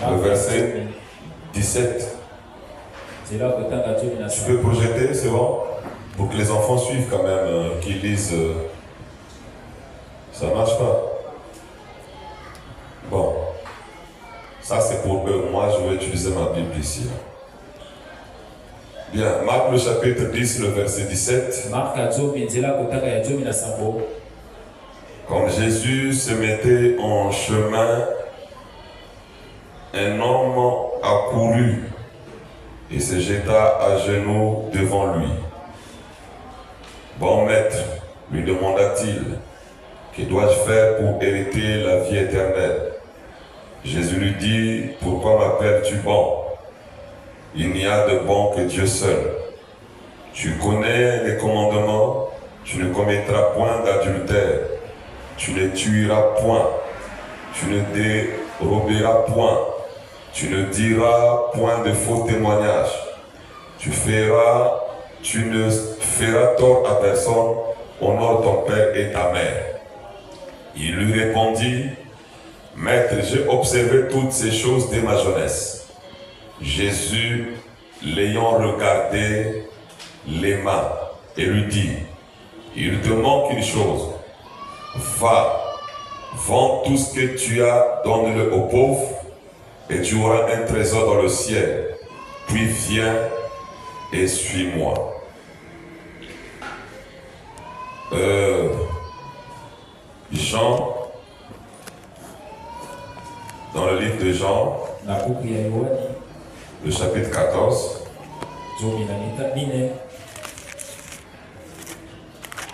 le verset 17. Tu peux projeter, c'est bon? Pour que les enfants suivent quand même, qu'ils lisent. Ça marche pas. Bon. Ça c'est pour eux. Moi je vais utiliser ma Bible ici. Bien, Marc le chapitre 10, le verset 17. Comme Jésus se mettait en chemin, un homme accourut et se jeta à genoux devant lui. Bon maître, lui demanda-t-il, que dois-je faire pour hériter la vie éternelle? Jésus lui dit, pourquoi m'appelles-tu bon? Il n'y a de bon que Dieu seul. Tu connais les commandements, tu ne commettras point d'adultère, tu ne tueras point, tu ne déroberas point, tu ne diras point de faux témoignages, tu ne feras tort à personne, honore ton père et ta mère. Il lui répondit, Maître, j'ai observé toutes ces choses dès ma jeunesse. Jésus, l'ayant regardé, l'aima et lui dit, il te manque une chose, va, vends tout ce que tu as, donne-le aux pauvres, et tu auras un trésor dans le ciel, puis viens et suis-moi. Jean, dans le livre de Jean, le chapitre 14,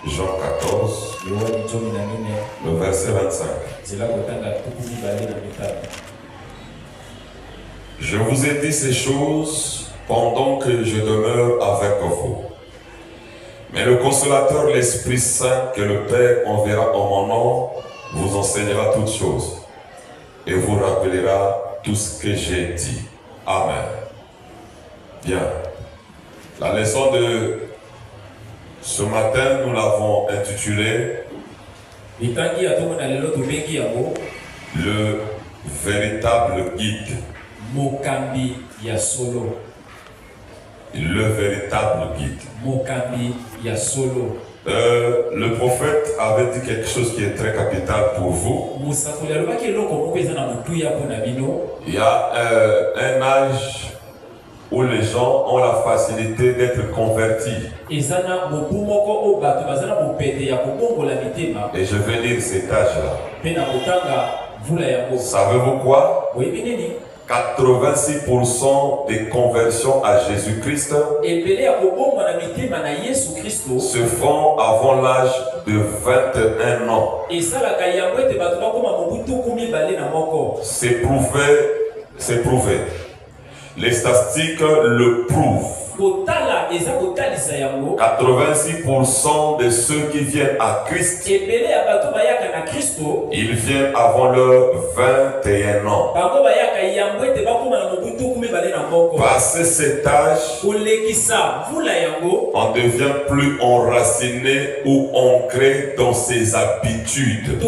Jean 14, le verset 25. Je vous ai dit ces choses pendant que je demeure avec vous. Mais le consolateur, l'Esprit Saint, que le Père enverra en mon nom, vous enseignera toutes choses et vous rappellera tout ce que j'ai dit. Amen. Bien. La leçon de ce matin, nous l'avons intitulée le véritable guide. Le véritable guide. Le prophète avait dit quelque chose qui est très capital pour vous. Il y a un âge où les gens ont la facilité d'être convertis. Et je vais lire cet âge-là. Savez-vous quoi? 86% des conversions à Jésus-Christ se font avant l'âge de 21 ans. C'est prouvé. Les statistiques le prouvent. 86% de ceux qui viennent à Christ, ils viennent avant leurs 21 ans. Passé cet âge, on devient plus enraciné ou ancré dans ses habitudes.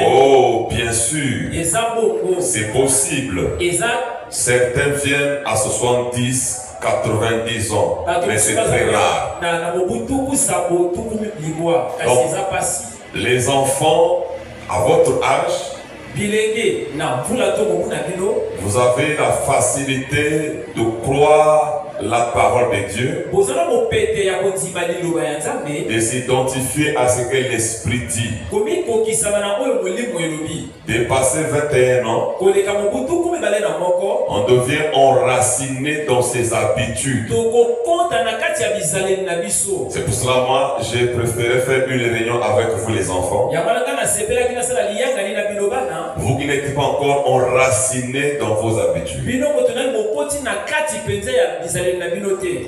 Oh, bien sûr, c'est possible. Certains viennent à 70, 90 ans, mais c'est très rare. Donc, les enfants, à votre âge, vous avez la facilité de croire la parole de Dieu, de s'identifier à ce que l'Esprit dit. Dépasser 21 ans, on devient enraciné dans ses habitudes. C'est pour cela, moi, j'ai préféré faire une réunion avec vous les enfants. Vous qui n'êtes pas encore enraciné dans vos habitudes.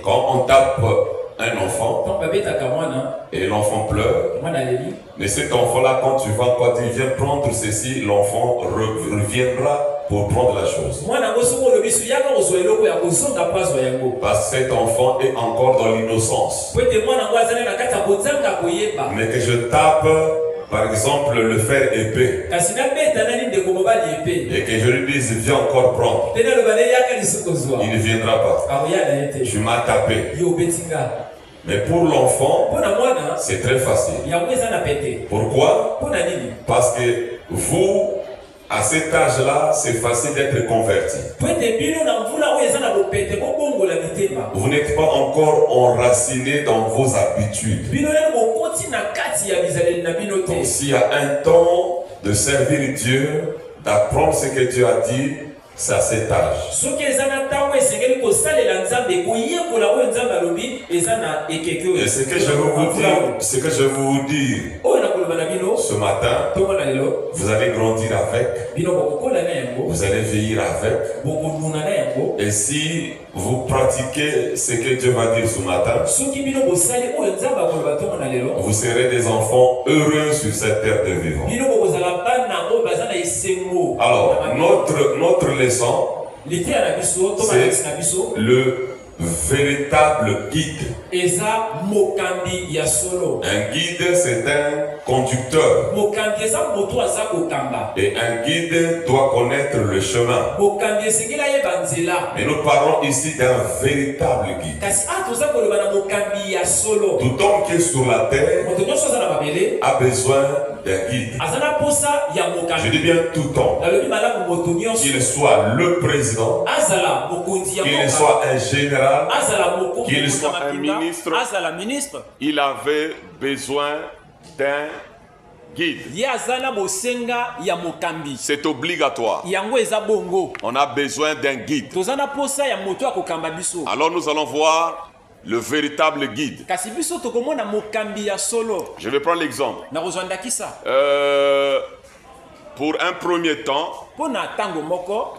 Quand on tape un enfant et l'enfant pleure, mais cet enfant-là, quand tu vas pas dire viens prendre ceci, l'enfant reviendra pour prendre la chose. Parce que cet enfant est encore dans l'innocence. Mais que je tape par exemple, le fer épais, et que je lui dise, viens encore prendre, il ne viendra pas. Tu m'as tapé. Mais pour l'enfant, c'est très facile. Pourquoi? Parce que vous, à cet âge-là, c'est facile d'être converti. Vous n'êtes pas encore enraciné dans vos habitudes. Donc s'il y a un temps de servir Dieu, d'apprendre ce que Dieu a dit, c'est à cet âge. Et ce que je veux vous dire ce matin, vous allez grandir avec, vous allez vieillir avec. Et si vous pratiquez ce que Dieu va dire ce matin, vous serez des enfants heureux sur cette terre de vivant. Alors, notre leçon, c'est le véritable guide. Un guide, c'est un conducteur. Et un guide doit connaître le chemin. Et nous parlons ici d'un véritable guide. Tout homme qui est sur la terre a besoin d'un guide. Je dis bien tout homme. Qu'il soit le président, qu'il soit un général, qu'il soit un ministre, il avait besoin d'un guide. C'est obligatoire. On a besoin d'un guide. Alors nous allons voir le véritable guide. Je vais prendre l'exemple. Pour un premier temps,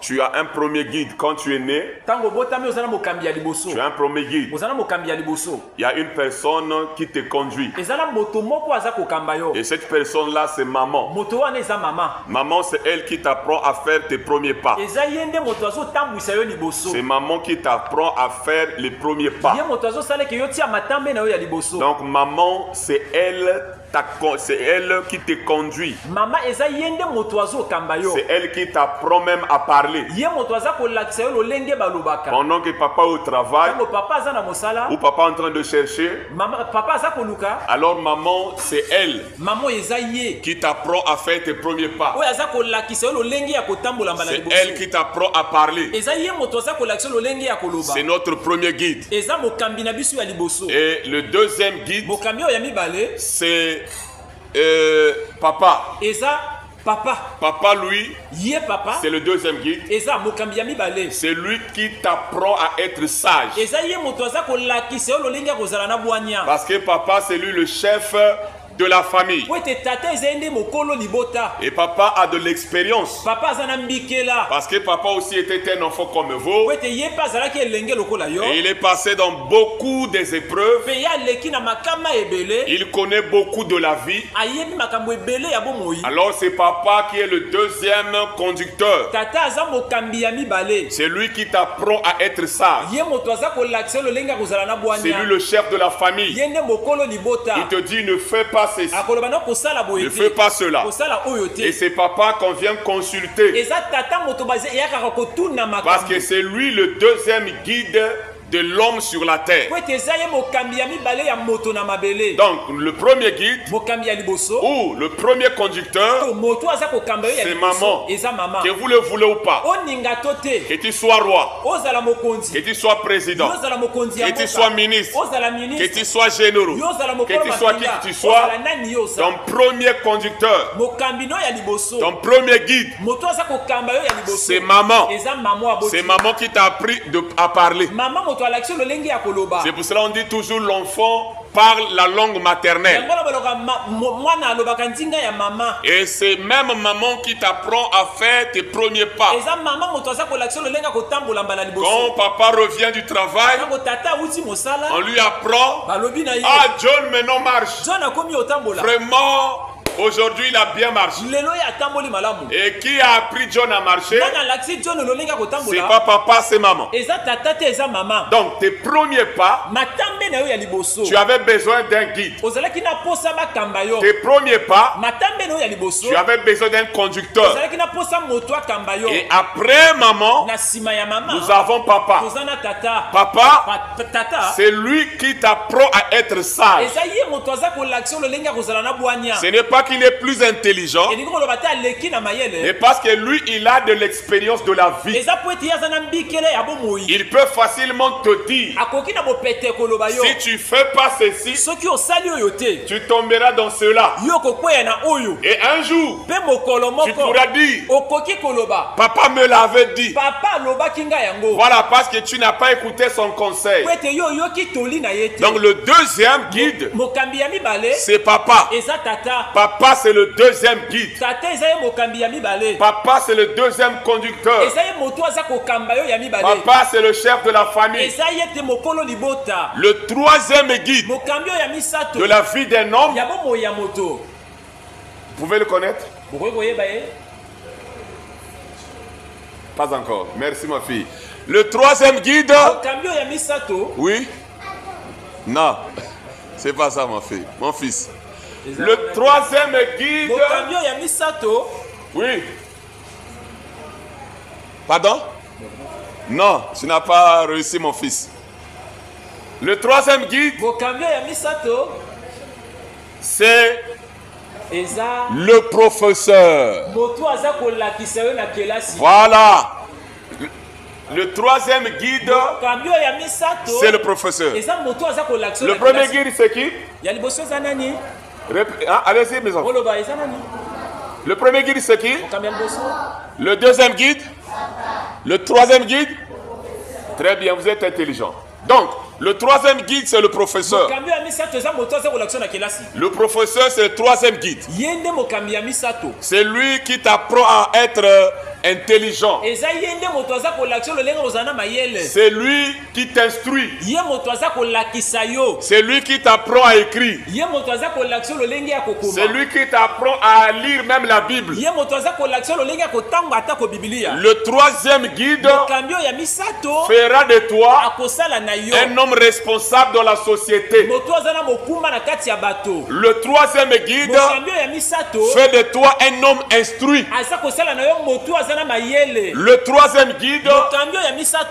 tu as un premier guide quand tu es né. Tu as un premier guide. Il y a une personne qui te conduit. Et cette personne-là, c'est maman. Maman, c'est elle qui t'apprend à faire tes premiers pas. C'est maman qui t'apprend à faire les premiers pas. Donc maman, c'est elle qui te conduit. C'est elle qui t'apprend même à parler. Pendant que papa est au travail, ou papa est en train de chercher, alors maman, c'est elle qui t'apprend à faire tes premiers pas. C'est elle qui t'apprend à parler. C'est notre premier guide. Et le deuxième guide, c'est papa. Papa, lui, c'est le deuxième guide. C'est lui qui t'apprend à être sage. Parce que papa, c'est lui le chef de la famille. Et papa a de l'expérience. Parce que papa aussi était un enfant comme vous. Et il est passé dans beaucoup des épreuves. Il connaît beaucoup de la vie. Alors c'est papa qui est le deuxième conducteur. C'est lui qui t'apprend à être sage. C'est lui le chef de la famille. Il te dit ne fais pas ceci. Ne fais pas cela. Et c'est papa qu'on vient consulter. Parce que c'est lui le deuxième guide de l'homme sur la terre. Donc le premier guide ou le premier conducteur, c'est maman. Que vous le voulez ou pas, que tu sois roi, que tu sois président, que tu sois ministre, que tu sois généraux, que tu sois qui que tu sois, ton premier conducteur, ton premier guide, c'est maman. C'est maman qui t'a appris à parler. C'est pour cela qu'on dit toujours l'enfant parle la langue maternelle. Et c'est même maman qui t'apprend à faire tes premiers pas. Quand papa revient du travail, on lui apprend: ah, John maintenant marche. Vraiment, aujourd'hui, il a bien marché. Et qui a appris John à marcher? C'est pas papa, c'est maman. Donc, tes premiers pas tu avais besoin d'un guide. Tes premiers pas, tu avais besoin d'un conducteur. Et après maman, nous avons papa. Papa, c'est lui qui t'apprend à être sage. Ce n'est pas qu'il est plus intelligent, mais parce que lui, il a de l'expérience de la vie. Il peut facilement te dire, si tu fais pas ceci, tu tomberas dans cela. Et un jour, tu pourras dire, papa me l'avait dit. Voilà, parce que tu n'as pas écouté son conseil. Donc le deuxième guide, c'est papa. Papa, c'est le deuxième guide. Papa, c'est le deuxième conducteur. Papa, c'est le chef de la famille. Le troisième guide de la vie d'un homme, vous pouvez le connaître? Pas encore. Merci ma fille. Le troisième guide. Oui. Non. C'est pas ça ma fille. Mon fils. Le troisième guide. Oui. Pardon? Non, tu n'as pas réussi mon fils. Le troisième guide, c'est le professeur. Voilà. Le troisième guide, c'est le professeur. Le premier guide, c'est qui? Allez-y, mes enfants. Le premier guide, c'est qui? Le deuxième guide? Le troisième guide? Très bien, vous êtes intelligent. Donc, le troisième guide, c'est le professeur. Le professeur, c'est le troisième guide. C'est lui qui t'apprend à être intelligent. C'est lui qui t'instruit. C'est lui qui t'apprend à écrire. C'est lui qui t'apprend à lire même la Bible. Le troisième guide fera de toi un homme responsable dans la société. Le troisième guide fait de toi un homme instruit. Le troisième guide,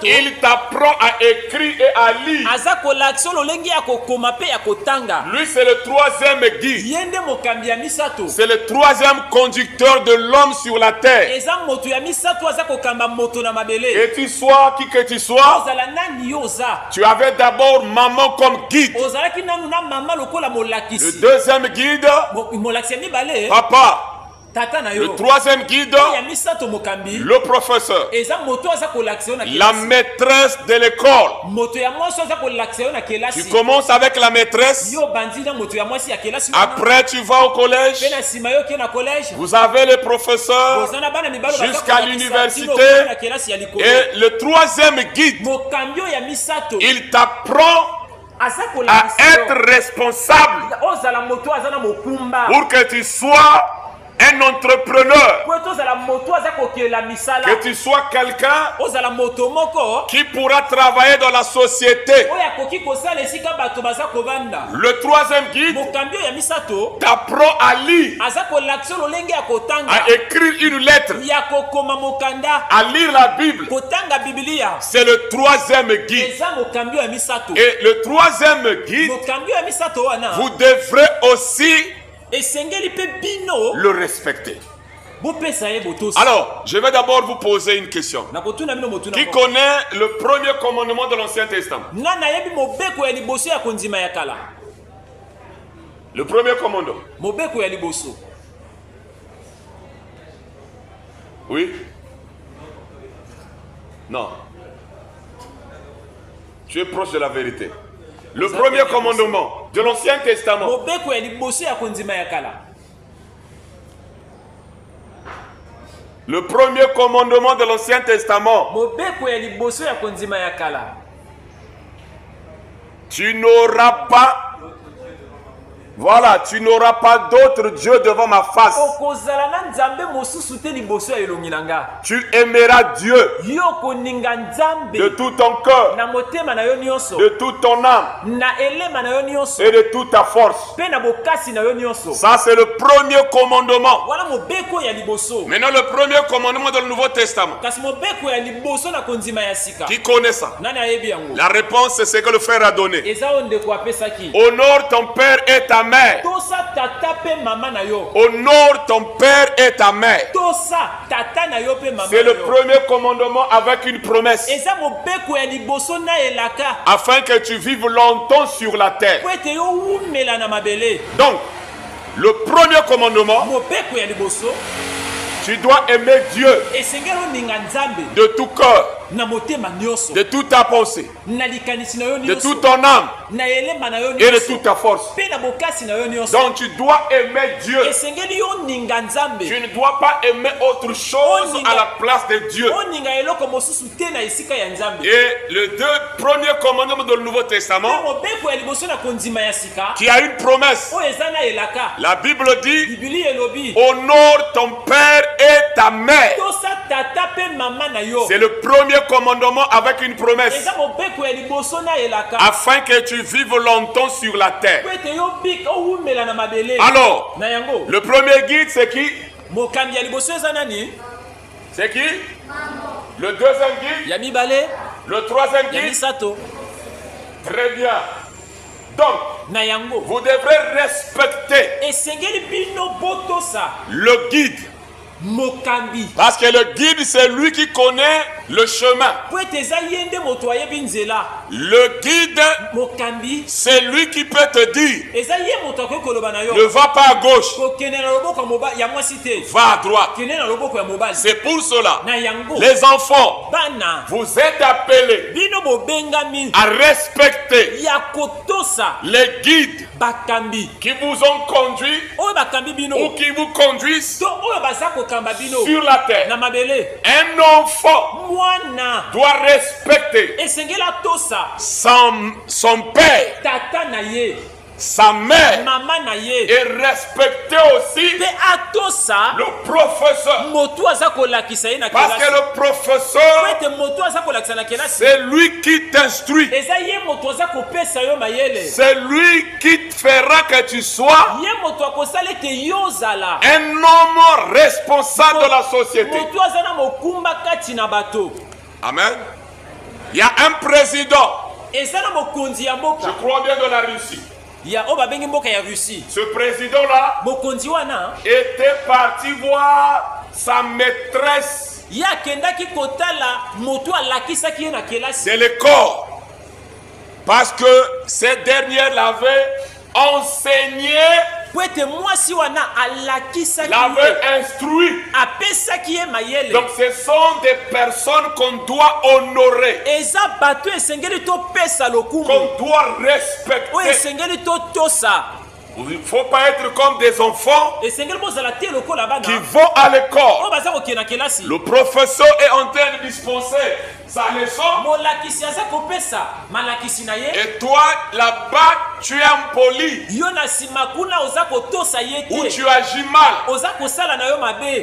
il t'apprend à écrire et à lire. Lui, c'est le troisième guide. C'est le troisième conducteur de l'homme sur la terre. Et tu sois qui que tu sois, tu avais d'abord maman comme guide. Le deuxième guide, papa. Le troisième guide, le professeur, la maîtresse de l'école. Tu commences avec la maîtresse, après tu vas au collège, vous avez le professeur jusqu'à l'université. Et le troisième guide, il t'apprend à être responsable pour que tu sois un entrepreneur, que tu sois quelqu'un qui pourra travailler dans la société. Le troisième guide t'apprend à lire, à écrire une lettre, à lire la Bible. C'est le troisième guide. Et le troisième guide, vous devrez aussi le respecter. Alors, je vais d'abord vous poser une question. Qui connaît le premier commandement de l'Ancien Testament? Le premier commandement. Oui? Non. Tu es proche de la vérité. Le premier commandement de l'Ancien Testament. Le premier commandement de l'Ancien Testament. Tu n'auras pas Voilà, tu n'auras pas d'autre Dieu devant ma face. Tu aimeras Dieu de tout ton cœur, de toute ton âme et de toute ta force. Ça, c'est le premier commandement. Maintenant, le premier commandement dans le Nouveau Testament. Qui connaît ça? La réponse, c'est ce que le frère a donné. Honore ton père et ta mère. Honore ton père et ta mère. C'est le premier commandement avec une promesse. Afin que tu vives longtemps sur la terre. Donc, le premier commandement, tu dois aimer Dieu de tout cœur, de toute ta pensée, de toute ton âme et de toute ta force. Donc tu dois aimer Dieu. Tu ne dois pas aimer autre chose à la place de Dieu. Et le premier commandement dans le Nouveau Testament, qui a une promesse, la Bible dit: honore ton père et ta mère. C'est le premier commandement avec une promesse, afin que tu vives longtemps sur la terre. Alors, le premier guide, c'est qui? C'est qui? Le deuxième guide? Le troisième guide? Très bien. Donc, vous devrez respecter le guide. Parce que le guide, c'est lui qui connaît le chemin. Le guide, c'est lui qui peut te dire: ne va pas à gauche, va à droite. C'est pour cela, les enfants, vous êtes appelés à respecter les guides qui vous ont conduit ou qui vous conduisent sur la terre. Un enfant doit respecter son père, sa mère, et respecter aussi le professeur. Parce que le professeur, c'est lui qui t'instruit. C'est lui qui te fera que tu sois un homme responsable de la société. Amen. Il y a un président, je crois bien, de la Russie. Ce président-là était parti voir sa maîtresse de l'école, parce que cette dernière l'avait enseigné, l'avait instruit. Donc ce sont des personnes qu'on doit honorer, qu'on doit respecter. Il ne faut pas être comme des enfants qui vont à l'école. Le professeur est en train de dispenser sa leçon, et toi là-bas tu es impoli, ou tu agis mal.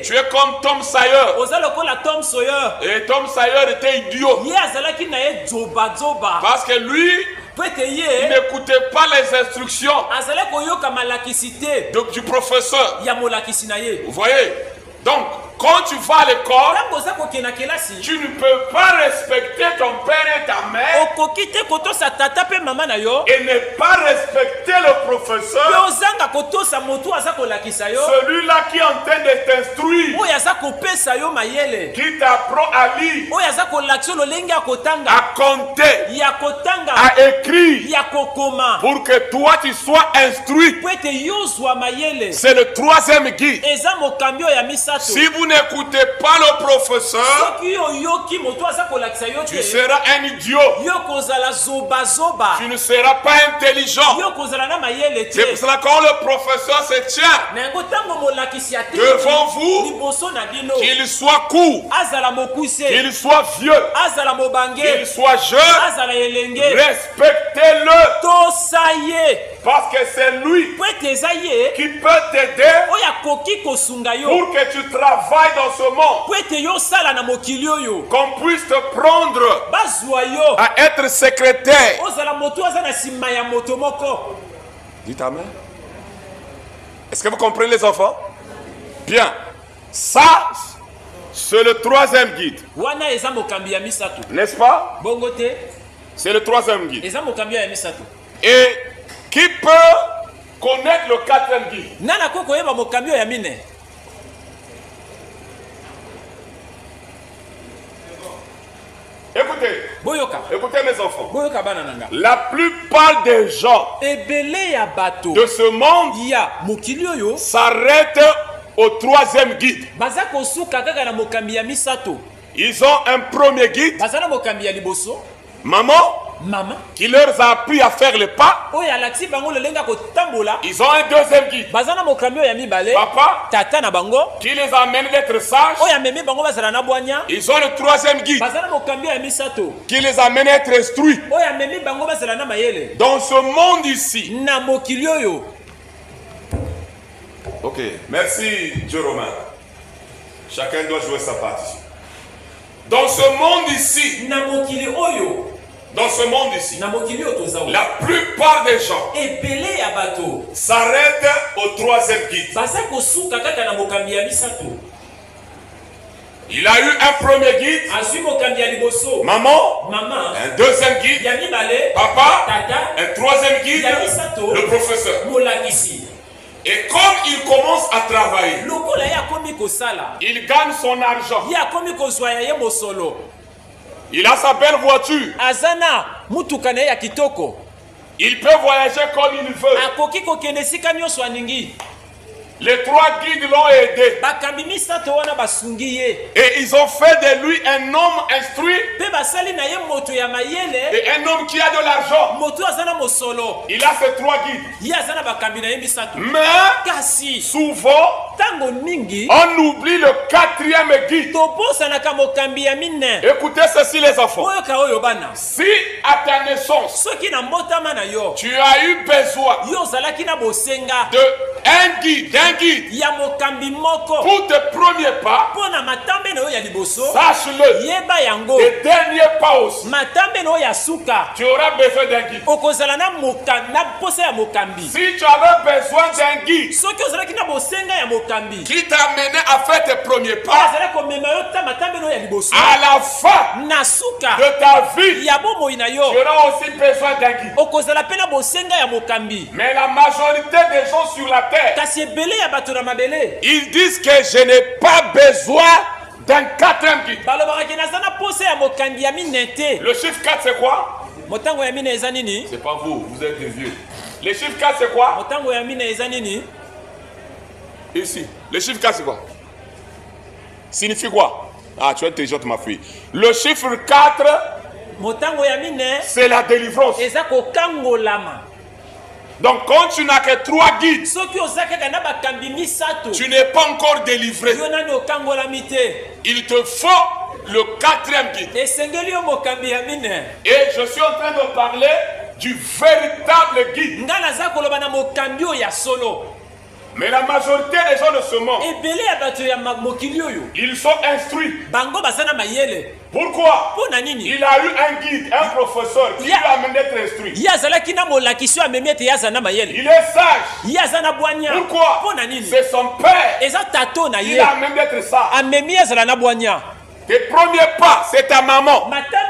Tu es comme Tom Sawyer. Et Tom Sawyer était idiot, parce que lui, il n'écoutait pas les instructions du professeur. Vous voyez? Donc, quand tu vas à l'école, tu ne peux pas respecter ton père et ta mère et ne pas respecter le professeur, celui-là qui est en train de t'instruire, qui t'apprend à lire, à compter, à écrire, pour que toi tu sois instruit. C'est le troisième guide. Si vous n'écoutez pas le professeur, tu seras un idiot. Tu ne seras pas intelligent. C'est pour cela que quand le professeur se tient devant vous, qu'il soit court, qu'il soit vieux, qu'il soit jeune, respectez-le. Parce que c'est lui qui peut t'aider pour que tu travailles dans ce monde. Qu'on puisse te prendre à être secrétaire. Dites amen. Est-ce que vous comprenez les enfants? Bien. Ça, c'est le troisième guide. N'est-ce pas? C'est le troisième guide. Et qui peut connaître le quatrième guide? Écoutez, écoutez mes enfants. La plupart des gens de ce monde s'arrêtent au troisième guide. Ils ont un premier guide, maman, qui leur a appris à faire le pas. Ils ont un deuxième guide, papa, qui les amène d'être sages. Ils ont le troisième guide, qui les amène à être instruits. Dans ce monde ici. Ok, merci Jérôme. Chacun doit jouer sa partie. Dans ce monde ici, la plupart des gens s'arrêtent au troisième guide. Il a eu un premier guide, maman, un deuxième guide, papa, un troisième guide, le professeur. Et comme il commence à travailler, il gagne son argent. Il a sa belle voiture. Il peut voyager comme il veut. Les trois guides l'ont aidé. Et ils ont fait de lui un homme instruit. Et un homme qui a de l'argent. Il a ces trois guides. Mais souvent, on oublie le quatrième guide. Écoutez ceci les enfants. Si à ta naissance, tu as eu besoin d'un guide, pour tes premiers pas, sache-le, les derniers pas aussi, tu auras besoin d'un guide. Si tu avais besoin d'un guide qui t'a amené à faire tes premiers pas, à la fin de ta vie, tu auras aussi besoin d'un guide. Mais la majorité des gens sur la terre, ils disent que je n'ai pas besoin d'un quatrième guide. Le chiffre 4 c'est quoi? C'est pas vous, vous êtes des vieux. Le chiffre 4 c'est quoi? Ici. Le chiffre 4 c'est quoi? Signifie quoi? Ah, tu es intelligente ma fille. Le chiffre 4 c'est la délivrance. Donc quand tu n'as que 3 guides, tu n'es pas encore délivré. Il te faut le quatrième guide. Et je suis en train de parler du véritable guide. Mais la majorité des gens de ce monde, ils sont instruits. Pourquoi? Il a eu un guide, un professeur qui lui a amené d'être instruit. Il est sage. Pourquoi? C'est son père qui l'a amené d'être sage. Tes premiers pas, c'est ta maman. Maintenant,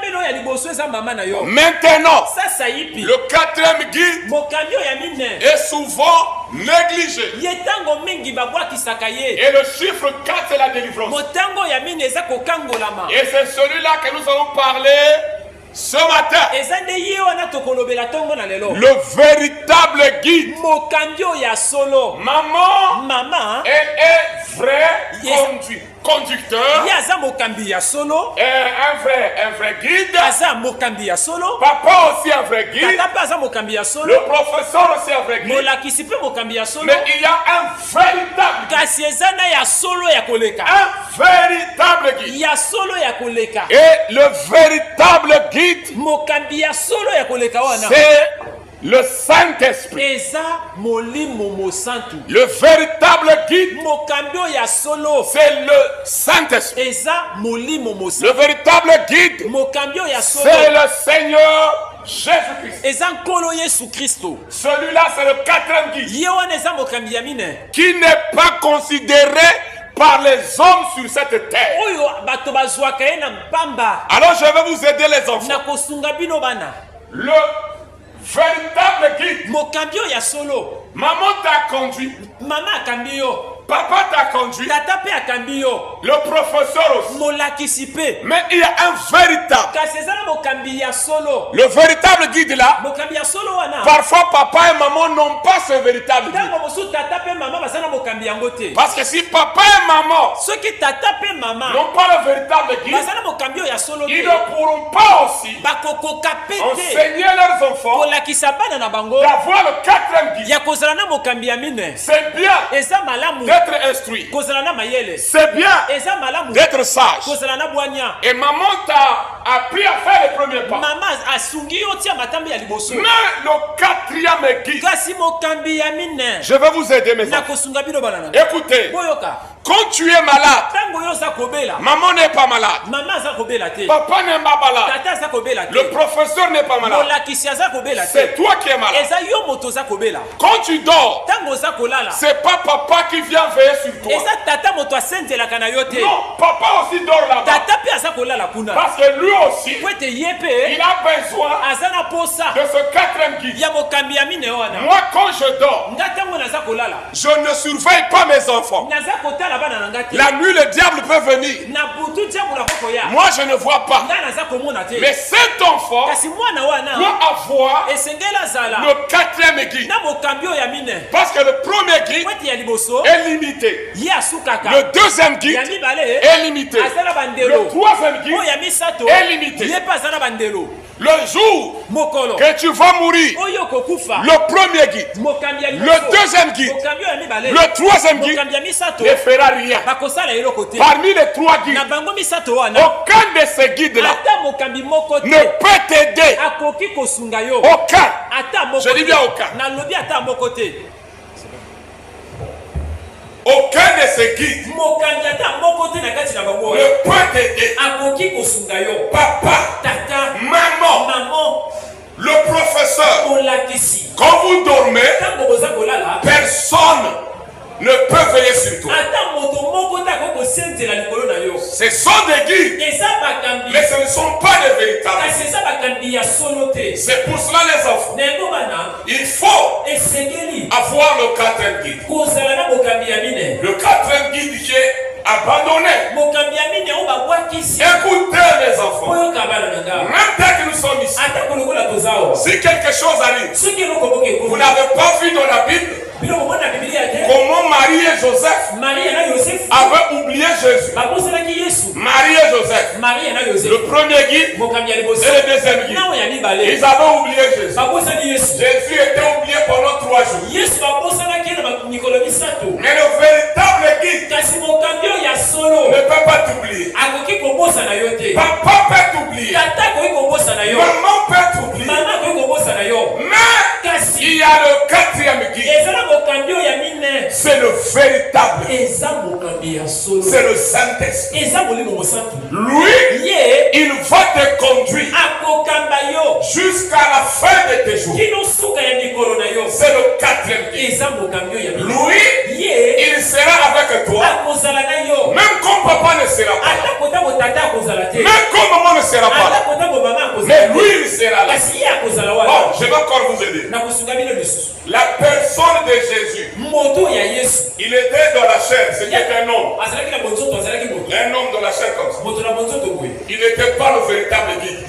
le quatrième guide est souvent négligé. Et le chiffre 4, c'est la délivrance. Et c'est celui-là que nous allons parler ce matin. Le véritable guide. Maman, elle est vrai conducteur. Et un vrai guide. Papa aussi un vrai guide. Le professeur aussi un vrai guide. Mais il y a un véritable guide. Et le véritable guide, c'est Le Saint-Esprit. Le véritable guide. C'est le Saint-Esprit. Le véritable guide. C'est le Seigneur Jésus-Christ. Celui-là, c'est le quatrième guide. Qui n'est pas considéré par les hommes sur cette terre. Alors je vais vous aider les enfants. Le véritable guide. Maman t'a conduit. Papa t'a conduit. Le professeur aussi. Mais il y a un véritable. Le véritable guide là. Parfois papa et maman n'ont pas ce véritable guide. Parce que si papa et maman n'ont pas le véritable guide, ils ne pourront pas aussi enseigner leurs enfants d'avoir le quatrième guide. C'est bien d'être instruit. C'est bien d'être sage. Et maman t'a appris à faire les premiers pas. Mais le quatrième guide, je vais vous aider mes enfants. Écoutez, quand tu es malade, maman n'est pas malade, papa n'est pas malade, le professeur n'est pas malade, c'est toi qui es malade. Quand tu dors, c'est pas papa qui vient veiller sur toi. Non, papa aussi dort là-bas. Parce que lui aussi, il a besoin de ce quatrième guide. Moi, quand je dors, je ne surveille pas mes enfants. La nuit, le diable peut venir. Moi, je ne vois pas. Mais cet enfant doit avoir le quatrième guide. Parce que le premier guide est limité. Le deuxième guide est limité. Le troisième guide est limité. Le jour que tu vas mourir, le premier guide, le deuxième guide, le troisième guide ne fera rien. Parmi les trois guides, aucun de ces guides-là ne peut t'aider. Aucun. Je dis bien aucun. Aucun de ces guides ne peut t'aider. Papa, maman, le professeur, quand vous dormez, personne ne peut veiller sur toi. Ce sont des guides, mais ce ne sont pas des véritables. C'est pour cela les enfants, il faut avoir le quatrième guide. Le quatrième guide qui est abandonné. Écoutez les enfants, même dès que nous sommes ici, si quelque chose arrive, vous n'avez pas vu dans la Bible comment Marie et Joseph avaient oublié Jésus. Marie et Joseph, le premier guide et le deuxième guide, ils avaient oublié Jésus. Jésus était oublié pendant 3 jours. Mais le véritable guide ne peut pas t'oublier. Papa peut t'oublier. Maman peut t'oublier. Mais il y a le quatrième guide. C'est le véritable. C'est le Saint-Esprit. Lui, il va te conduire jusqu'à la fin de tes jours. C'est le quatrième guide. Lui, il sera avec toi. Même quand papa ne sera pas là. Même quand maman ne sera pas là. Mais lui, il sera là. Bon, je vais encore vous aider. La personne de Jésus, il était dans la chair, c'était un homme. Un homme dans la chair comme ça. Il n'était pas le véritable guide.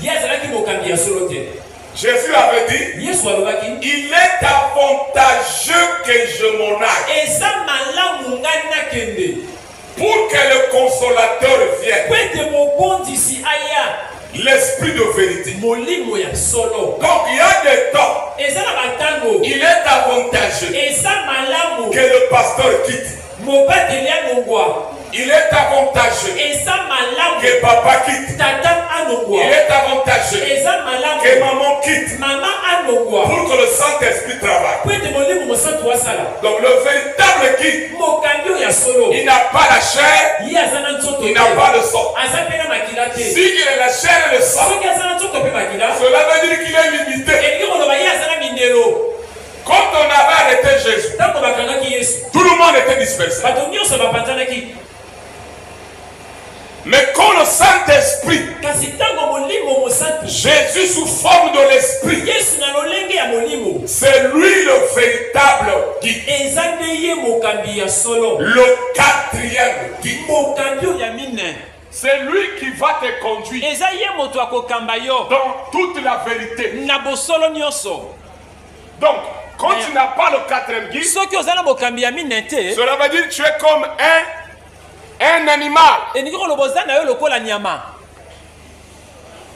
Jésus avait dit, il est avantageux que je m'en aille pour que le consolateur vienne. L'esprit de vérité. Donc il y a des temps, il est avantageux que le pasteur quitte. Il est avantageux que papa quitte. Il est avantageux que maman quitte pour que le Saint-Esprit travaille. Donc le véritable guide, il n'a pas la chair, il n'a pas le sang. S'il est la chair et le sang, cela veut dire qu'il est limité. Quand on avait arrêté Jésus, tout le monde était dispersé. Mais quand le Saint-Esprit, Jésus sous forme de l'Esprit, c'est lui le véritable guide. Le quatrième guide. C'est lui qui va te conduire dans toute la vérité. Donc, quand tu n'as pas le quatrième guide, cela veut dire que tu es comme un animal.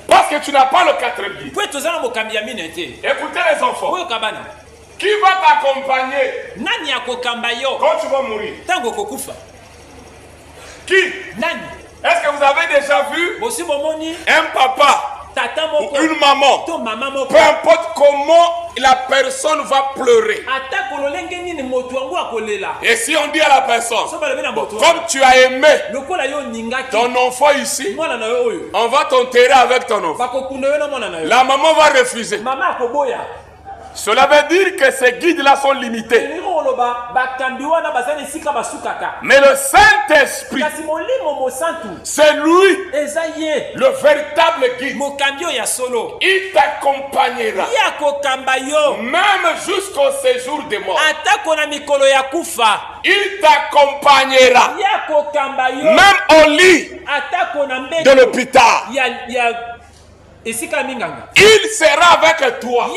Parce que tu n'as pas le quatrième guide. Écoutez les enfants. Qui va t'accompagner quand tu vas mourir? Qui? Est-ce que vous avez déjà vu un papa ou une maman, peu importe comment la personne va pleurer, et si on dit à la personne, comme tu as aimé ton enfant ici, on va t'enterrer avec ton enfant, la maman va refuser. Cela veut dire que ces guides-là sont limités. Mais le Saint-Esprit, c'est lui, le véritable guide. Il t'accompagnera, même jusqu'au séjour des morts. Il t'accompagnera, même au lit de l'hôpital. Il sera avec toi.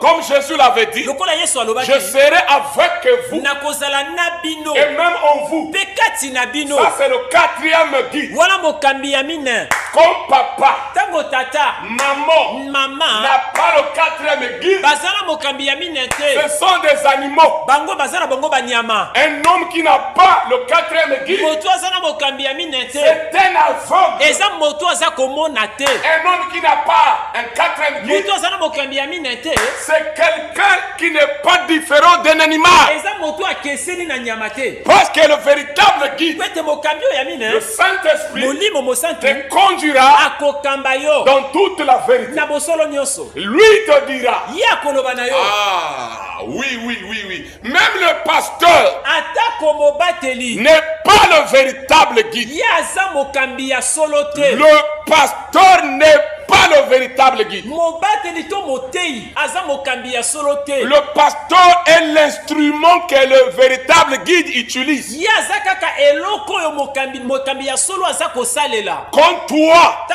Comme Jésus l'avait dit, je serai avec vous et même en vous. Ça c'est le quatrième guide. Comme papa, maman n'a pas le quatrième guide, ce sont des animaux. Un homme qui n'a pas le quatrième guide, c'est un aveugle. Un homme qui n'a pas un quatrième guide, c'est quelqu'un qui n'est pas différent d'un animal. Parce que le véritable guide, le Saint-Esprit, te conduira dans toute la vérité. Lui te dira, ah oui. Même le pasteur n'est pas le véritable guide. Le pasteur n'est pas le véritable guide. Le pasteur est l'instrument que le véritable guide utilise. Quand toi,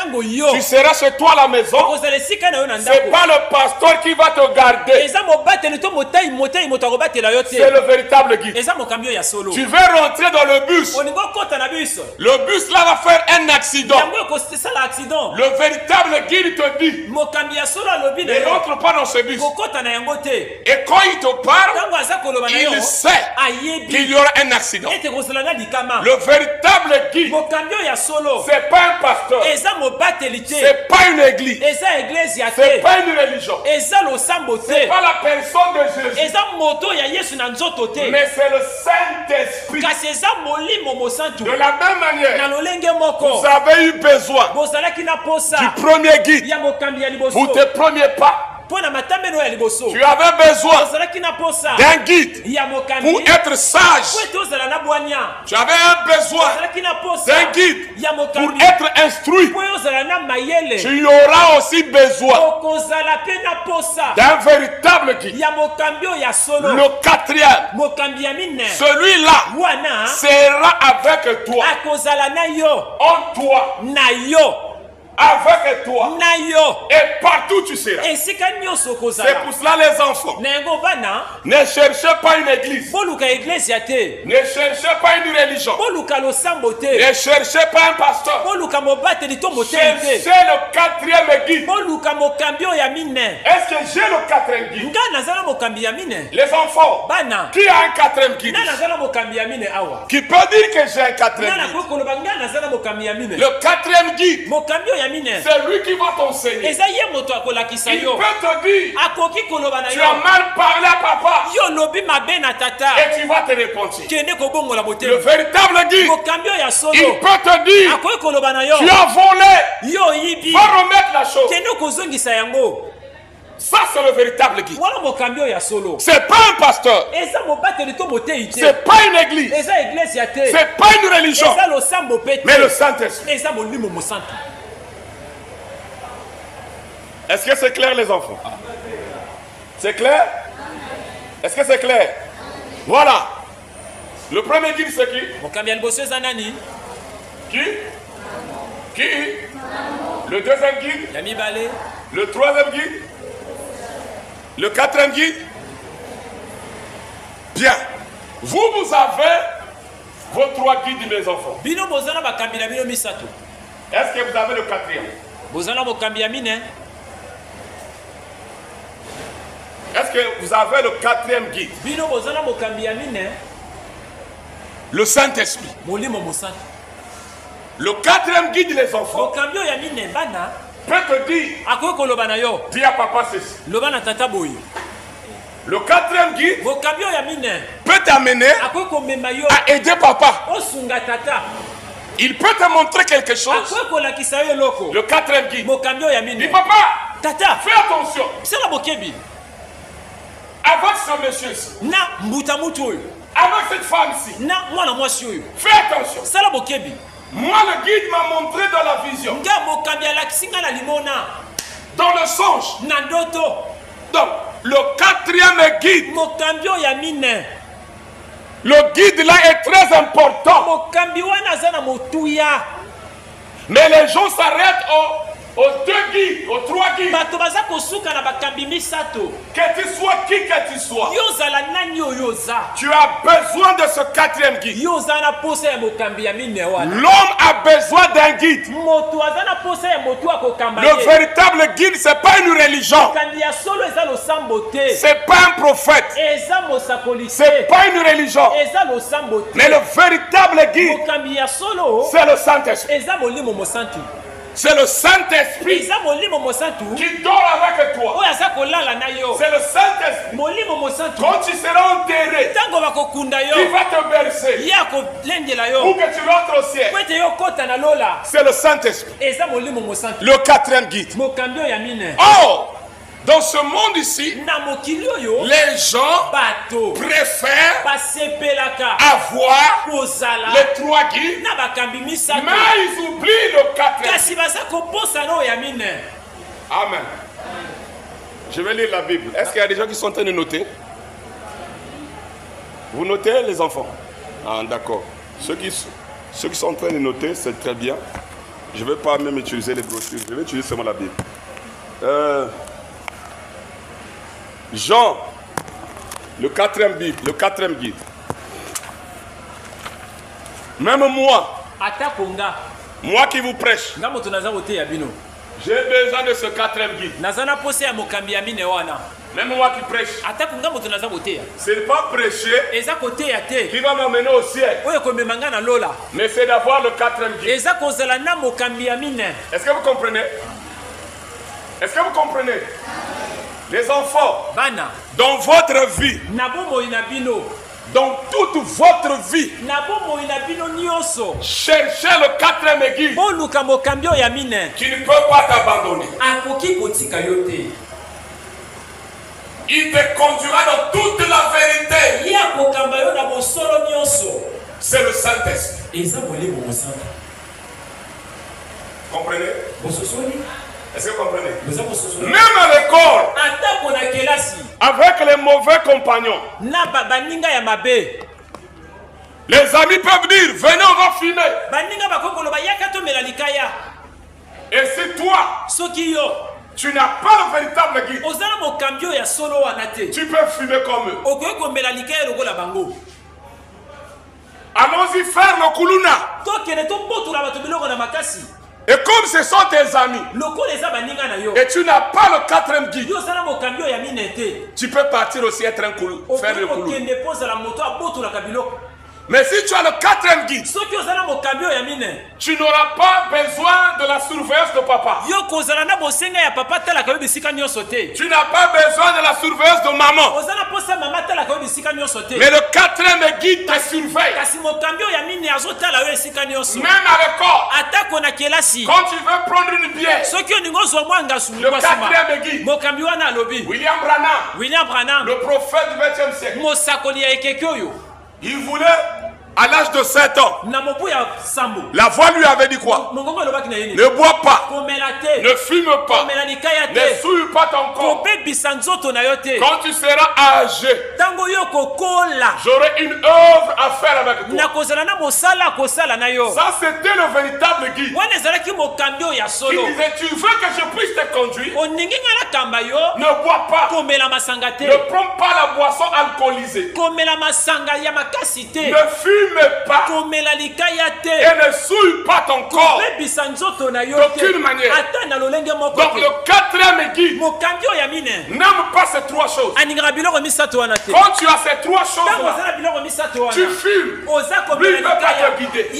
tu seras chez toi à la maison, c'est pas le pasteur qui va te garder. C'est le véritable guide. Tu veux rentrer dans le bus. Le bus là va faire un accident. Le véritable guide te dit, ne rentre pas dans ce bus. Et quand il te parle, il sait qu'il y aura un accident. Le véritable guide, c'est pas un pasteur, c'est pas une église, c'est pas une religion, c'est pas la personne de Jésus, mais c'est le Saint-Esprit. De la même manière, vous avez eu besoin du premier guide pour tes premiers pas. Tu avais besoin d'un guide pour être sage. Tu avais besoin d'un guide pour être instruit. Tu auras aussi besoin d'un véritable guide. Le quatrième, celui-là sera avec toi, en toi, avec toi, et partout tu seras. C'est pour cela les enfants, ne cherchez pas une église, ne cherchez pas une religion, ne cherchez pas un pasteur, cherchez le quatrième guide. Est-ce que j'ai le quatrième guide? Les enfants, qui a un quatrième guide? Qui peut dire que j'ai un quatrième guide? Le quatrième guide, C'est lui qui va t'enseigner. Il peut te dire, tu as mal parlé à papa. Et tu vas te repentir. Le véritable guide, il peut te dire, tu as volé. Va remettre la chose. Ça, c'est le véritable guide. C'est pas un pasteur. C'est pas une église. C'est pas une religion. Mais le Saint-Esprit. Est-ce que c'est clair, les enfants? C'est clair? Est-ce que c'est clair? Voilà. Le premier guide, c'est qui? Qui? Le deuxième guide? Le troisième guide? Le quatrième guide? Bien. Vous avez vos trois guides, mes enfants. Est-ce que vous avez le quatrième? Est-ce que vous avez le quatrième guide? Le Saint-Esprit. Le quatrième guide, les enfants, peut te dire, dis à papa ceci. Le quatrième guide peut t'amener à aider papa. Il peut te montrer quelque chose. Le quatrième guide dit, papa, fais attention. Avec ce monsieur ici, avec cette femme ici, fais attention. Moi, le guide m'a montré dans la vision, dans le songe. Donc, le quatrième guide, le guide là est très important. Mais les gens s'arrêtent aux deux guides, aux trois guides. Que tu sois qui que tu sois, tu as besoin de ce quatrième guide. L'homme a besoin d'un guide. Le véritable guide, ce n'est pas une religion. Ce n'est pas un prophète. Ce n'est pas une religion. Mais le véritable guide, c'est le Saint-Esprit. C'est le Saint-Esprit qui dort avec toi. C'est le Saint-Esprit. Quand tu seras enterré, qui va te bercer pour que tu rentres au ciel. C'est le Saint-Esprit. Le quatrième guide. Oh! Dans ce monde ici, les gens préfèrent avoir les trois guides, mais ils oublient le quatrième. Amen. Je vais lire la Bible. Est-ce qu'il y a des gens qui sont en train de noter? Vous notez, les enfants? Ah, d'accord. Ceux qui sont en train de noter, c'est très bien. Je ne vais pas même utiliser les brochures. Je vais utiliser seulement la Bible. Jean, le quatrième guide. Même moi qui vous prêche, j'ai besoin de ce quatrième guide. Même moi qui prêche, ce n'est pas prêcher qui va m'amener au ciel, mais c'est d'avoir le quatrième guide. Est-ce que vous comprenez? Est-ce que vous comprenez? Les enfants, dans votre vie, dans toute votre vie, cherchez le quatrième guide qui ne peut pas t'abandonner. Il te conduira dans toute la vérité. C'est le Saint-Esprit. Comprenez? Est-ce que vous comprenez? Même à l'école, avec les mauvais compagnons, les amis peuvent dire, venez, on va fumer. Et si toi, tu n'as pas le véritable guide, tu peux fumer comme eux. Allons-y faire le kuluna. Et comme ce sont tes amis, et tu n'as pas le quatrième guide, tu peux partir aussi être un coulou, faire le coulou. Mais si tu as le 4e guide, tu n'auras pas besoin de la surveillance de papa. Tu n'as pas besoin de la surveillance de maman. Mais le 4e guide te surveille. Même à l'école, quand tu veux prendre une bière, le 4e guide, William Branham, le prophète du 20e siècle, il voulait, à l'âge de 7 ans, la voix lui avait dit quoi? Ne bois pas, ne fume pas, ne souille pas ton corps. Quand tu seras âgé, j'aurai une œuvre à faire avec toi. Ça, c'était le véritable guide. Il disait, tu veux que je puisse te conduire? Ne bois pas, ne prends pas la boisson alcoolisée, ne fume pas et ne souille pas ton corps d'aucune manière. Donc le 4e guide n'aime pas ces 3 choses. Quand tu as ces 3 choses là, tu fumes, lui ne peut pas te guider,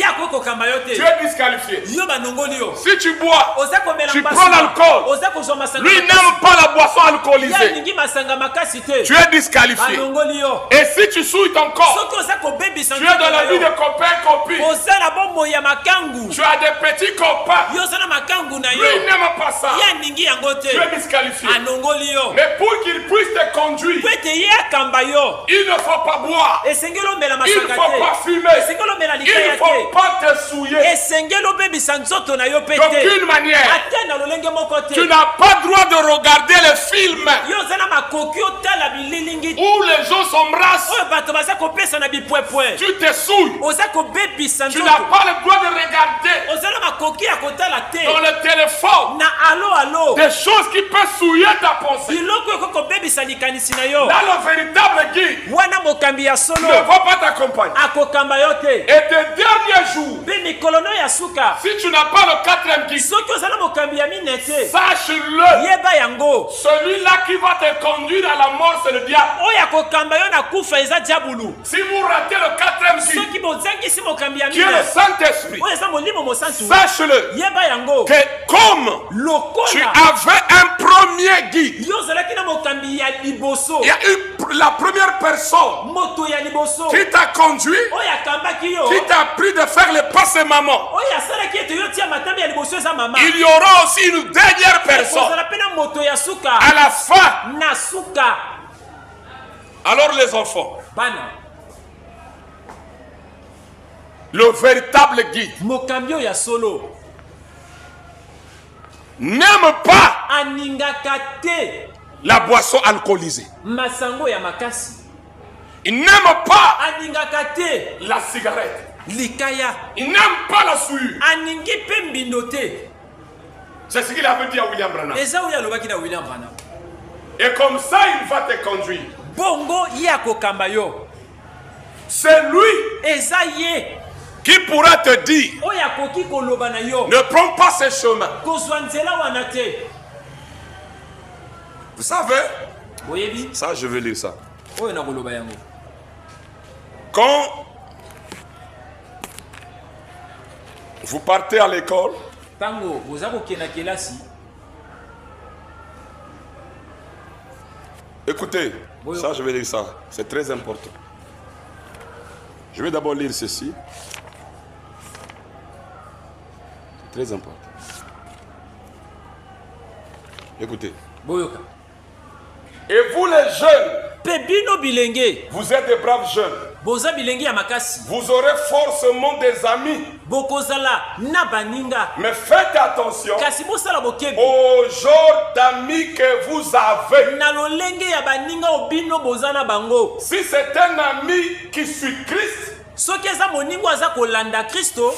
tu es disqualifié. Si tu bois, tu prends l'alcool, lui n'aime pas la boisson alcoolisée, tu es disqualifié. Et si tu souilles ton corps, tu es dans la vie de copains, copines. Tu as des petits copains. Lui n'aime pas ça. Tu es disqualifié. Mais pour qu'il puisse te conduire, il ne faut pas boire. Il ne faut pas fumer. Il ne faut pas te souiller. D'aucune manière. Tu n'as pas le droit de regarder les films où les gens s'embrassent. Tu te souilles. Tu n'as pas le droit de regarder dans le téléphone des choses qui peuvent souiller ta pensée. Là, le véritable guide ne va pas t'accompagner. Et tes derniers jours, si tu n'as pas le 4e guide, sache-le, celui-là qui va te conduire à la mort, c'est le diable. Si vous ratez le 4e guide, qui est le Saint-Esprit, sache-le que comme tu avais un premier guide, il y a eu la première personne qui t'a conduit, qui t'a appris de faire les passes maman. Il y aura aussi une dernière personne à la fin. Alors les enfants, le véritable guide n'aime pas la boisson alcoolisée. Il n'aime pas la cigarette. Il n'aime pas la souillure. C'est ce qu'il avait dit à William Branham. Et comme ça, il va te conduire. C'est lui qui pourra te dire, ne prends pas ce chemin. Vous savez, ça je vais lire ça. Quand vous partez à l'école, écoutez, ça je vais lire ça, c'est très important. Je vais d'abord lire ceci. C'est très important. Écoutez. Et vous les jeunes, vous êtes des braves jeunes. Vous aurez forcément des amis. Mais faites attention au genre d'amis que vous avez. Si c'est un ami qui suit Christ,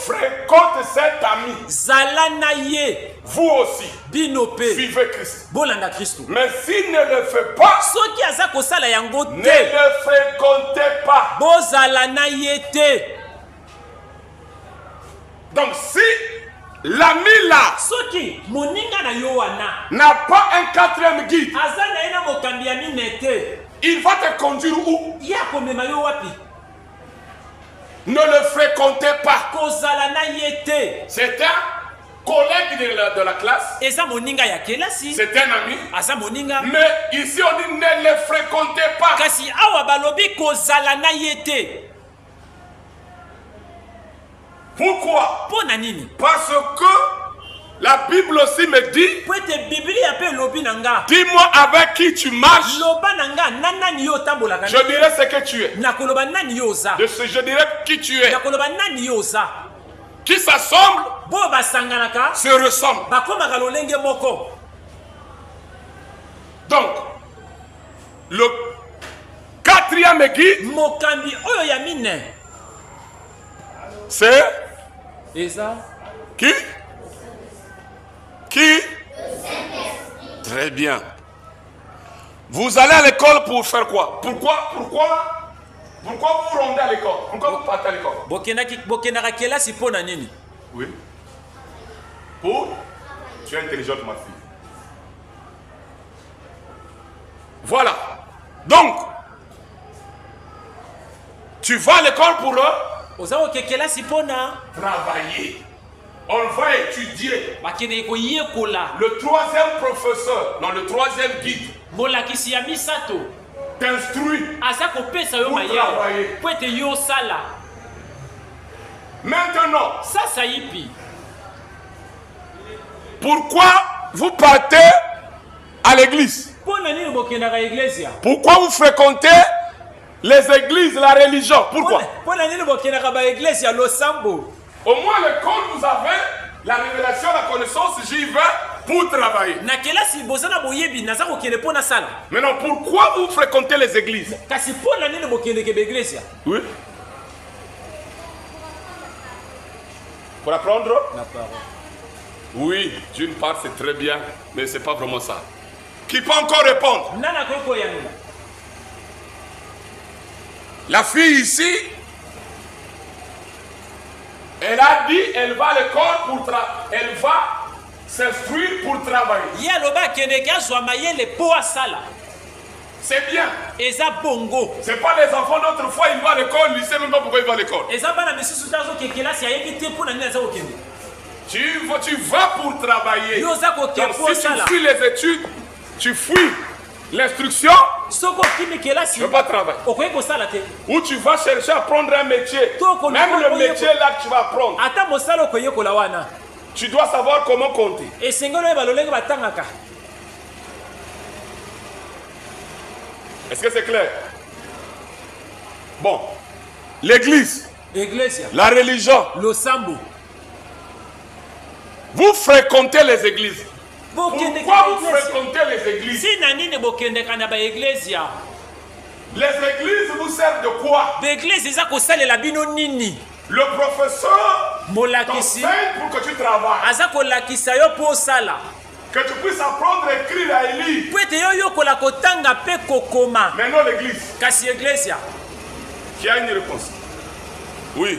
fréquente cet ami. Vous aussi, suivez Christ. Mais s'il ne le fait pas, ne le fréquentez pas. Donc si l'ami là n'a pas un 4e guide, il va te conduire où? Ne le fréquentez pas. C'est un collègue de la classe. C'est un ami. Mais ici on dit ne le fréquentez pas. Pourquoi? Parce que la Bible aussi me dit, dis-moi avec qui tu marches, je dirai ce que tu es. Je dirai qui tu es. Qui s'assemble se ressemble. Donc, le quatrième guide, c'est qui? Qui? Très bien. Vous allez à l'école pour faire quoi? Pourquoi vous rendez à l'école? Pourquoi vous partez à l'école? Oui. Pour? Tu es intelligente, ma fille. Voilà. Donc, tu vas à l'école pour travailler. On va étudier. Le troisième professeur, non, le troisième guide, t'instruit pour travailler. Maintenant, pourquoi vous partez à l'église? Pourquoi vous fréquentez les églises, la religion? Pourquoi? Au moins l'école, vous avez la révélation, la connaissance, j'y vais pour travailler. Maintenant, pourquoi vous fréquentez les églises? Oui. Pour apprendre? La parole. Oui, d'une part c'est très bien, mais c'est pas vraiment ça. Qui peut encore répondre? La fille ici, elle a dit, elle va à l'école pour elle va s'instruire pour travailler. C'est bien. C'est pas les enfants d'autrefois, ils vont à l'école, ils ne savent même pas pourquoi ils vont à l'école. Tu vas pour travailler. Donc si tu fuis les études, tu fuis l'instruction, tu ne peux pas travailler. Ou tu vas chercher à apprendre un métier. Même le métier là que tu vas apprendre, tu dois savoir comment compter. Est-ce que c'est clair? Bon, l'église, la religion, vous fréquentez les églises. Pourquoi vous fréquentez les églises? Les églises vous servent de quoi? Le professeur t'enseigne pour que tu travailles. Que tu puisses apprendre à écrire et à lire. Maintenant l'église. Qui a une réponse? Oui.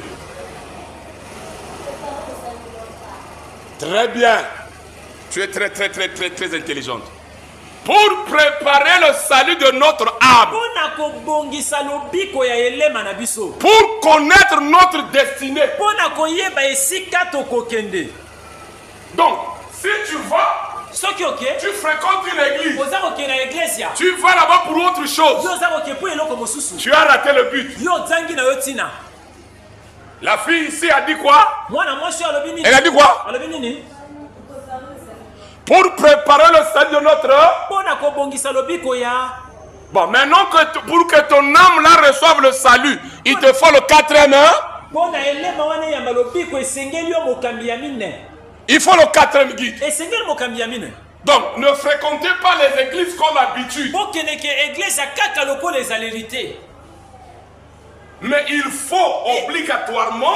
Très bien. Tu es très intelligente. Pour préparer le salut de notre âme. Pour connaître notre destinée. Donc, si tu vas, tu fréquentes une église. Tu vas là-bas pour autre chose. Tu as raté le but. La fille ici a dit quoi? Elle a dit quoi? Pour préparer le salut de notre âme. Bon, maintenant pour que ton âme là reçoive le salut, il te faut le quatrième. Il faut le quatrième guide. Donc, ne fréquentez pas les églises comme habitude. Mais il faut obligatoirement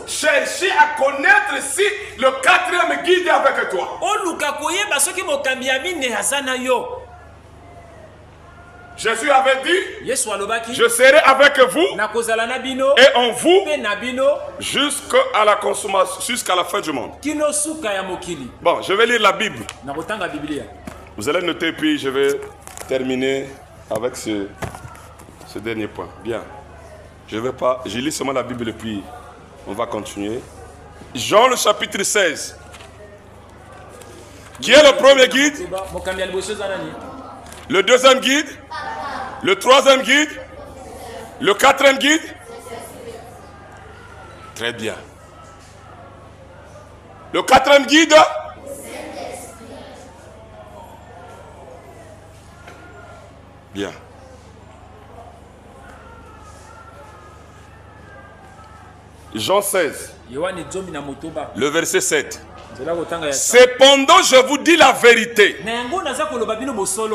chercher à connaître si le quatrième guide est avec toi. Jésus avait dit, je serai avec vous et en vous jusqu'à la consommation, jusqu'à la fin du monde. Bon, je vais lire la Bible. Vous allez noter, puis je vais terminer avec ce dernier point. Bien. Je vais pas, je lis seulement la Bible et puis on va continuer. Jean le chapitre 16. Qui est le premier guide? Le deuxième guide? Le troisième guide? Le quatrième guide? Très bien. Le quatrième guide? Bien. Jean 16, le verset 7. Cependant, je vous dis la vérité.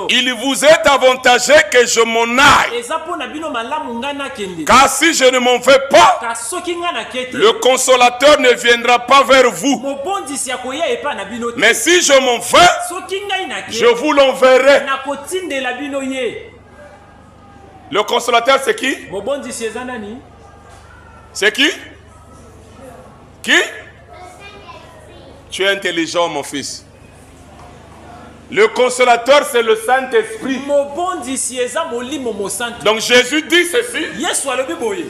Il vous est avantageux que je m'en aille. Car si je ne m'en vais pas, le consolateur ne viendra pas vers vous. Mais si je m'en vais, je vous l'enverrai. Le consolateur, c'est qui? C'est qui? Qui? Tu es intelligent, mon fils. Le consolateur, c'est le Saint-Esprit. Donc Jésus dit ceci.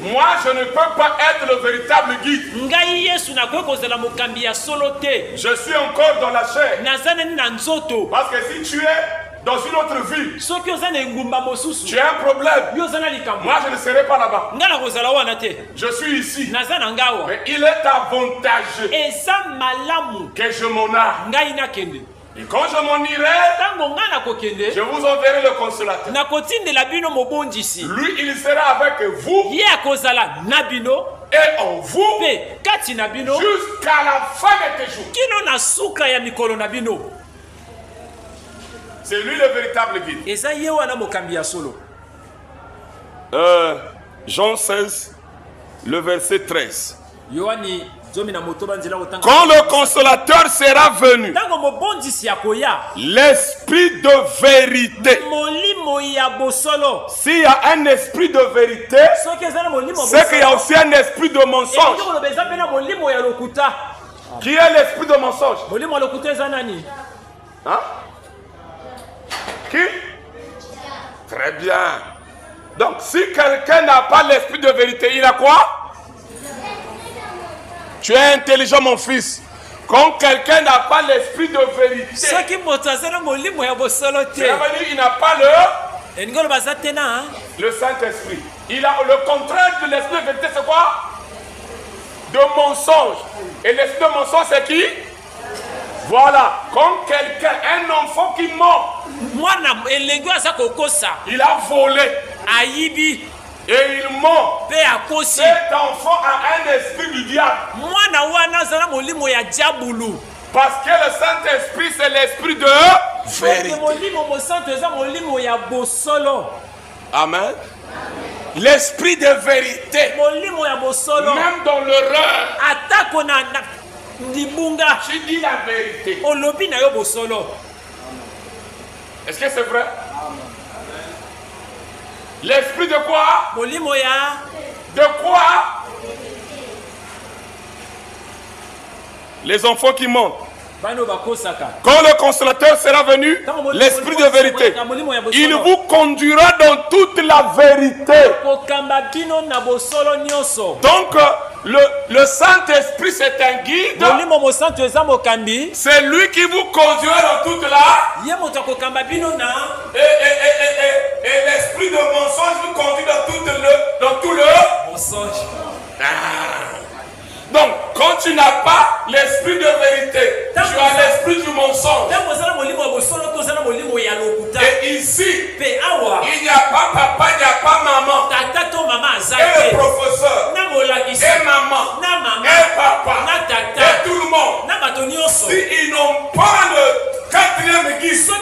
Moi, je ne peux pas être le véritable guide. Je suis encore dans la chair. Parce que si tu es dans une autre vie, tu as un problème. Moi, je ne serai pas là-bas. Je suis ici. Mais il est avantageux que je m'en aille. Et quand je m'en irai, je vous enverrai le consolateur. Lui, il sera avec vous et en vous jusqu'à la fin de tes jours. C'est lui le véritable guide. Jean 16, le verset 13. Quand le consolateur sera venu, l'esprit de vérité. S'il y a un esprit de vérité, c'est qu'il y a aussi un esprit de mensonge. Qui est l'esprit de mensonge? Hein? Qui? Très bien. Donc, si quelqu'un n'a pas l'esprit de vérité, il a quoi? Tu es intelligent, mon fils. Quand quelqu'un n'a pas l'esprit de vérité, il n'a pas le Saint-Esprit. Il a le contraire de l'esprit de vérité, c'est quoi? De mensonge. Et l'esprit de mensonge, c'est qui? Voilà. Quand quelqu'un, un enfant qui ment, il a volé. Et il ment. Cet enfant a un esprit du diable. Parce que le Saint-Esprit, c'est l'esprit de vérité. Amen. L'esprit de vérité. Même dans l'erreur. Tu dis la vérité. Est-ce que c'est vrai? L'esprit de quoi? De quoi? Les enfants qui mentent. Quand le consolateur sera venu, l'esprit de vérité, il vous conduira dans toute la vérité. Donc, le Saint-Esprit, c'est un guide. C'est lui qui vous conduira dans toute la... Et l'esprit de mensonge vous conduit dans tout le mensonge. Donc, quand tu n'as pas l'esprit de vérité, tu as l'esprit du mensonge. Et ici, il n'y a pas papa, il n'y a pas maman. Et le professeur, et maman, et papa, et tout le monde. S'ils n'ont pas le quatrième guide, cela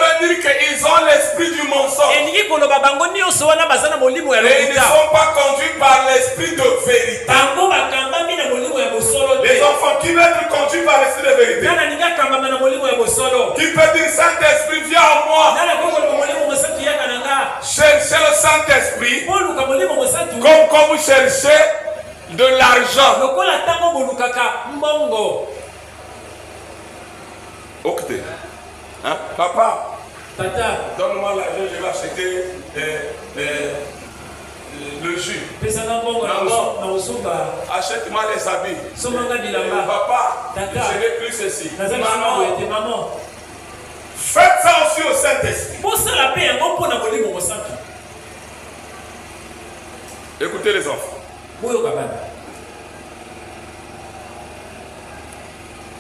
veut dire qu'ils ont l'esprit du mensonge. Et ils ne sont pas conduits par l'esprit de vérité. Les enfants qui veulent être conduits par l'esprit de vérité, qui peut dire Saint-Esprit, viens en moi. Cherchez le Saint-Esprit comme quand vous cherchez de l'argent. Ok. Hein? Papa, Donne-moi l'argent, je vais acheter le jus. Achète-moi les habits. Papa, je n'ai plus ceci. Maman, faites ça aussi au Saint-Esprit. Écoutez les enfants.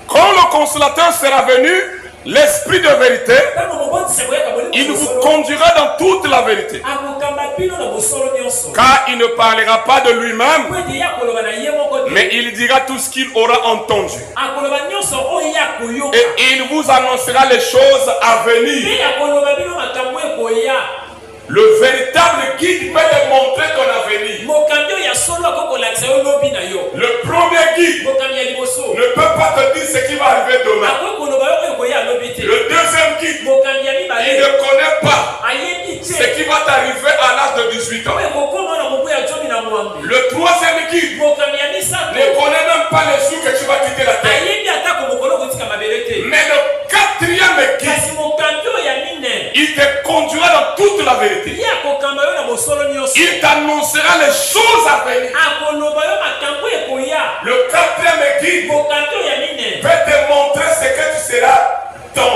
Quand le consolateur sera venu, l'Esprit de vérité, il vous conduira dans toute la vérité. Car il ne parlera pas de lui-même, mais il dira tout ce qu'il aura entendu. Et il vous annoncera les choses à venir. Le véritable guide peut te montrer ton avenir. Le premier guide ne peut pas te dire ce qui va arriver demain. Le deuxième guide, il ne connaît pas ce qui va t'arriver à l'âge de 18 ans. Le troisième guide ne connaît même pas les jours que tu vas quitter la terre. Mais le quatrième guide, il te conduira dans toute la vérité. Il t'annoncera les choses à venir. Le quatrième guide peut te montrer ce que tu seras dans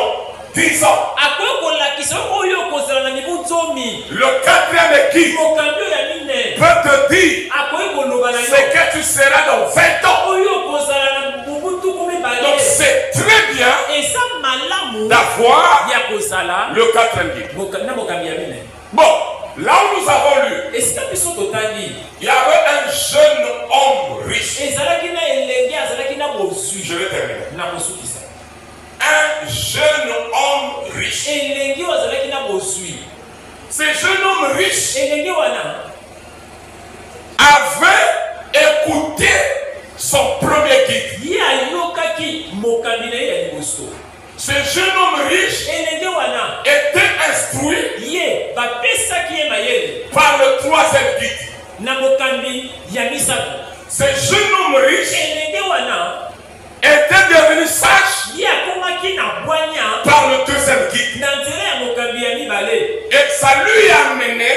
10 ans. Le quatrième guide peut te dire ce que tu seras dans 20 ans. Donc c'est très bien d'avoir le quatrième guide. Bon, là où nous avons lu, il y avait un jeune homme riche. Je vais terminer. Un jeune homme riche. Ce jeune homme riche avait écouté son premier guide. Ce jeune homme riche était instruit par le troisième guide. Ce jeune homme riche était devenu sage par le deuxième guide. Et ça lui a amené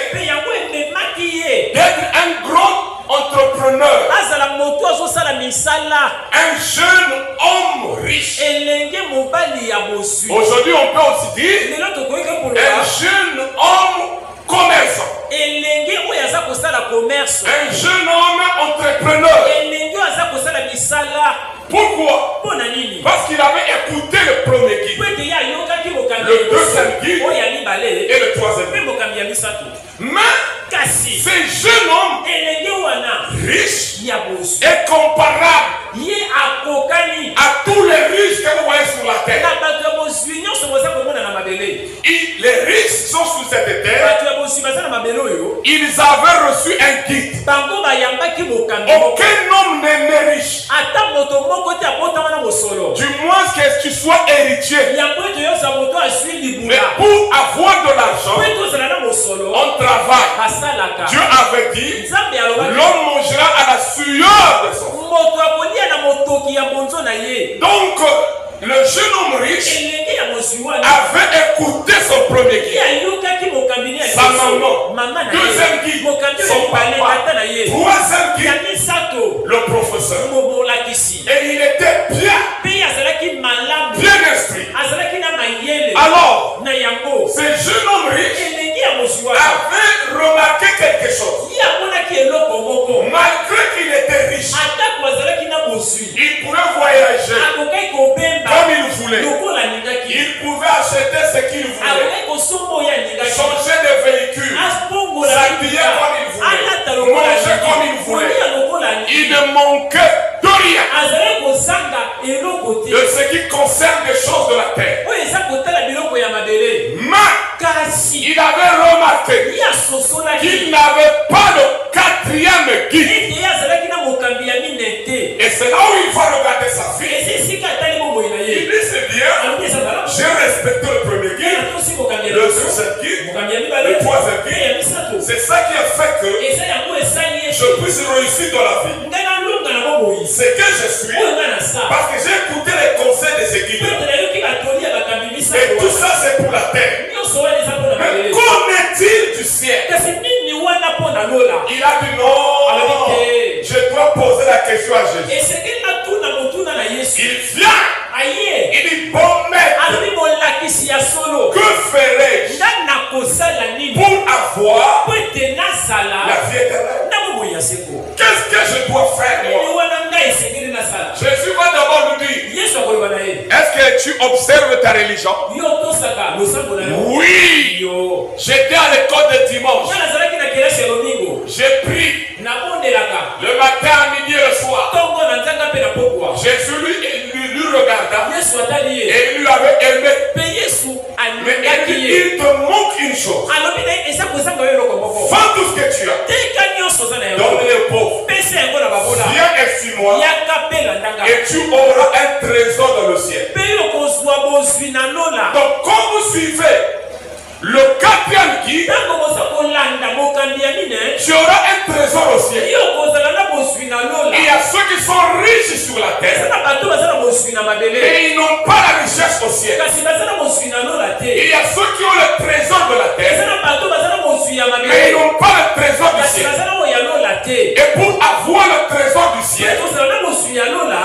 d'être un grand entrepreneur. Un jeune homme riche. Aujourd'hui, on peut aussi dire un jeune homme commerçant. Un jeune homme entrepreneur. Pourquoi? Parce qu'il avait écouté le premier guide, le deuxième guide et le troisième guide. Mais ce jeune homme riche est comparable à tous les riches que vous voyez sur la terre. Les riches sont sur cette terre. Ils avaient reçu un guide. Aucun homme n'est riche. Du moins que tu sois héritier. Mais pour avoir de l'argent, on travaille. Dieu avait dit, l'homme mangera à la sueur de son front. Donc, le jeune homme riche avait écouté son premier guide, sa maman, deuxième guide, son papa, troisième guide, le professeur. Et il était bien instruit. Alors, ce jeune homme riche avait remarqué quelque chose. Malgré qu'il était riche, il pouvait voyager comme il voulait. Il pouvait acheter ce qu'il voulait, changer de véhicule, s'habiller comme il voulait, manger comme il voulait. Il ne manquait de rien de ce qui concerne les choses de la terre. Mais il avait remarqué qu'il n'avait pas de quatrième guide. Et c'est là où il va regarder sa fille. Il dit c'est bien, j'ai respecté le premier guide, le deuxième guide, le troisième guide. C'est ça qui a fait que je puisse réussir dans la vie. C'est que je suis parce que j'ai écouté les conseils de ces guides. Et tout ça c'est pour la terre. ciel. Il a dit non, je dois poser la question à Jésus. Il vient. Il dit bon maître, que ferais-je pour avoir la vie éternelle? Qu'est-ce que je dois faire moi? Jésus va d'abord nous dire, est-ce que tu observes ta religion? Oui. J'étais à l'école de dimanche. J'ai pris le matin, à midi et le soir. Jésus lui regarda et lui avait aimé. Mais il te manque une chose. Vends tout ce que tu as. Donne les pauvres. Viens et suis-moi. Et tu auras un trésor dans le ciel. Donc quand vous suivez le quatrième guide, tu auras un trésor au ciel. Il y a ceux qui sont riches sur la terre et ils n'ont pas la richesse au ciel. Il y a ceux qui ont le trésor de la terre mais ils n'ont pas le trésor du ciel. Et pour avoir le trésor du ciel,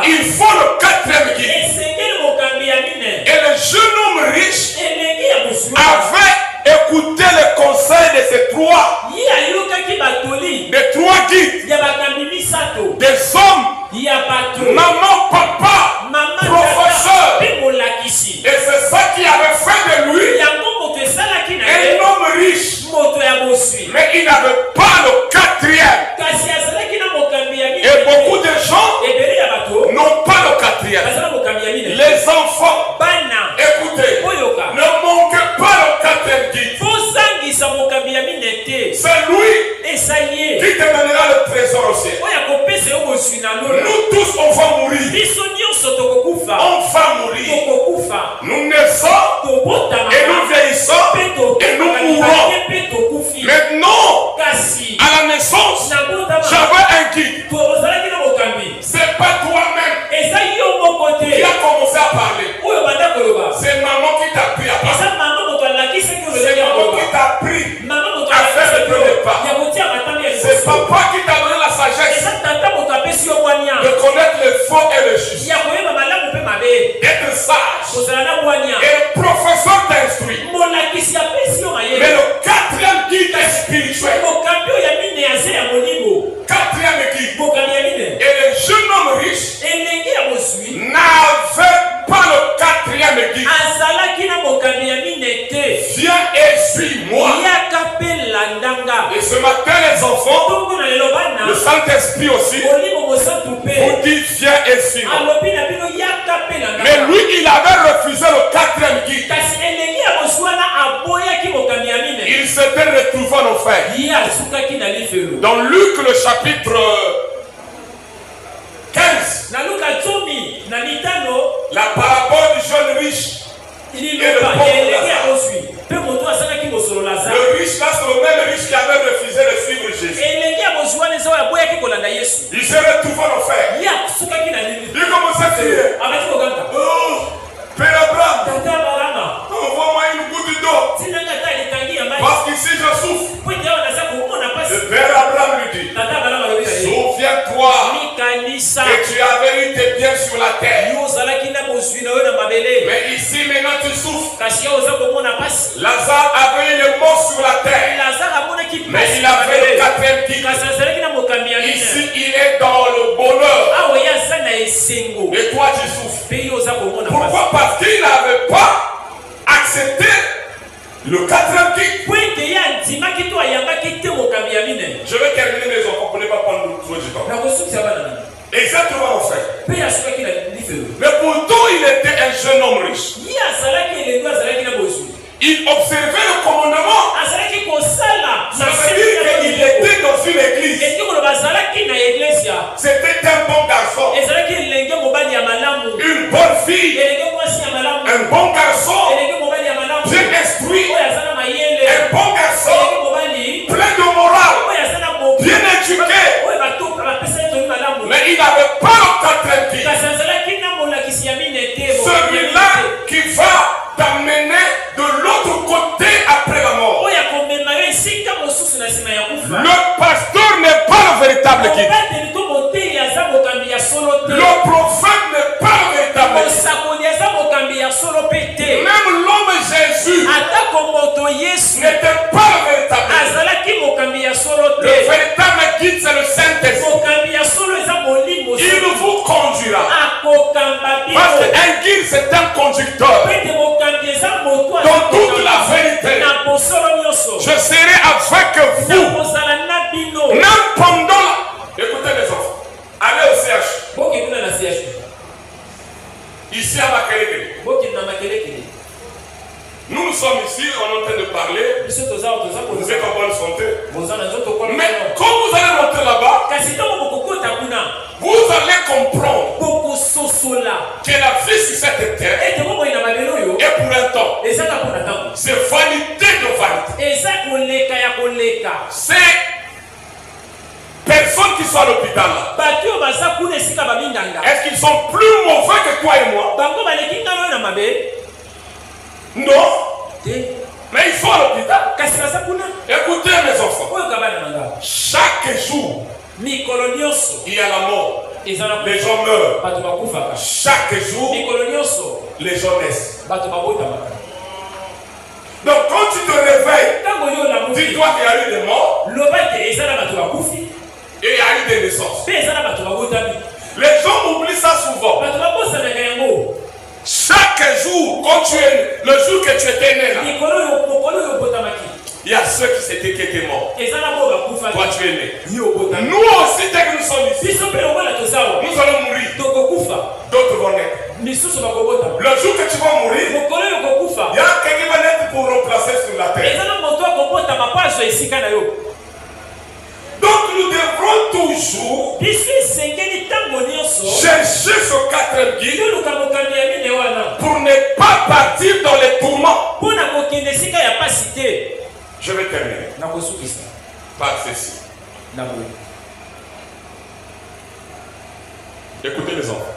il faut le quatrième guide. Et le jeune homme riche avait écouté le conseil de ces trois guides, des hommes, maman, papa, professeur. Et c'est ça qui avait fait de lui un homme riche. Mais il n'avait pas le quatrième. Et beaucoup de gens n'ont pas le quatrième. Les enfants, écoutez, ne manquez pas le quatrième guide. C'est lui qui te mènera le trésor au ciel. Nous tous, on va mourir. On va mourir. Nous naissons et nous vieillissons et nous mourrons. Maintenant, à la naissance, j'avais un guide. C'est pas toi-même qui a commencé à parler. C'est maman qui t'a appris à parler. C'est maman qui t'a appris à faire le premier pas. C'est papa qui t'a donné la sagesse de connaître le faux et le juste. D'être sage. Et le professeur t'instruit. Mais le quatrième guide est spirituel. Quatrième guide. Et le jeune homme riche n'avait pas le quatrième guide. Viens et suis-moi. Et ce matin, les enfants, le Saint-Esprit aussi vous dit viens et suis-moi. Mais lui, il avait refusé le quatrième guide. Il s'était retrouvé en enfer. Dans Luc, le chapitre 15, la parabole du jeune riche et le pauvre Lazare. Le riche là, c'est le même riche qui avait refusé de suivre Jésus. Il s'est retrouvé en enfer. Il commençait à crier. Oh, Père Abraham, envoie-moi une goutte d'eau. Parce qu'ici je souffre. Le Père Abraham lui dit, souviens-toi que tu avais eu tes biens sur la terre. Mais ici maintenant tu souffres. Lazare avait eu les morts sur la terre. Mais il avait le quatrième titre. Ici il est dans le bonheur. Et toi tu souffres. Pourquoi? Parce qu'il n'avait pas accepté le quatrième titre. Je vais terminer mes enfants pour ne pas prendre trop de temps. Exactement en fait. Mais pourtant il était un jeune homme riche. Il observait le commandement. Ça veut dire qu'il était dans une église. C'était un bon garçon. Une bonne fille. Un bon garçon. Bien instruit. Un bon garçon. Plein de morale. Bien éduqué. Mais il n'avait pas le quatrième titre. Celui-là qui va t'amener de l'autre côté après la mort. Le prophète n'est pas véritablement. Même l'homme Jésus n'était pas véritable. Le véritable guide, c'est le Saint-Esprit. Il vous conduira. Parce qu'un guide, c'est un conducteur. Dans toute la vérité, je serai avec vous. Même pendant. Écoutez les enfants. Allez au CH. Ici à Makelekele. Nous sommes ici, on est en train de parler. Vous êtes en bonne santé. Mais quand vous allez rentrer là-bas, vous allez comprendre que la vie sur cette terre est pour un temps. C'est vanité de vanité. C'est personnes qui sont à l'hôpital là. Est-ce qu'ils sont plus mauvais que toi et moi? Non. Mais ils sont à l'hôpital. Écoutez mes enfants. Chaque jour, il y a la mort. Les gens meurent. Chaque jour, les gens naissent. Donc quand tu te réveilles, dis-toi qu'il y a eu des morts. Et il y a eu des naissances. Les gens oublient ça souvent. Chaque jour, quand tu es le jour que tu étais né là, il y a ceux qui étaient morts. Toi tu es né. Nous aussi, dès que nous sommes ici, nous allons mourir. D'autres vont naître. Le jour que tu vas mourir, il y a quelqu'un qui va naître pour remplacer sur la terre. Donc nous devrons toujours chercher ce quatrième guide pour ne pas partir dans les tourments. Je vais terminer par ceci. Écoutez les enfants.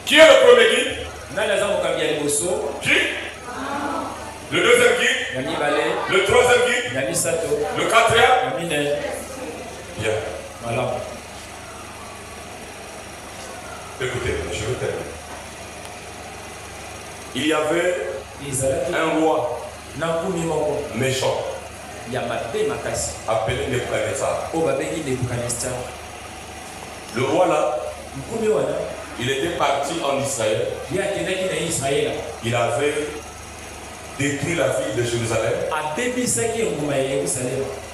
Qui est le premier guide? Qui? Le deuxième guide? Le troisième guide? Le quatrième? Bien. Voilà. Écoutez, je vais terminer. Il y avait un roi méchant appelé Nebuchadnezzar. Le roi là, il était parti en Israël. Il avait détruit la ville de Jérusalem.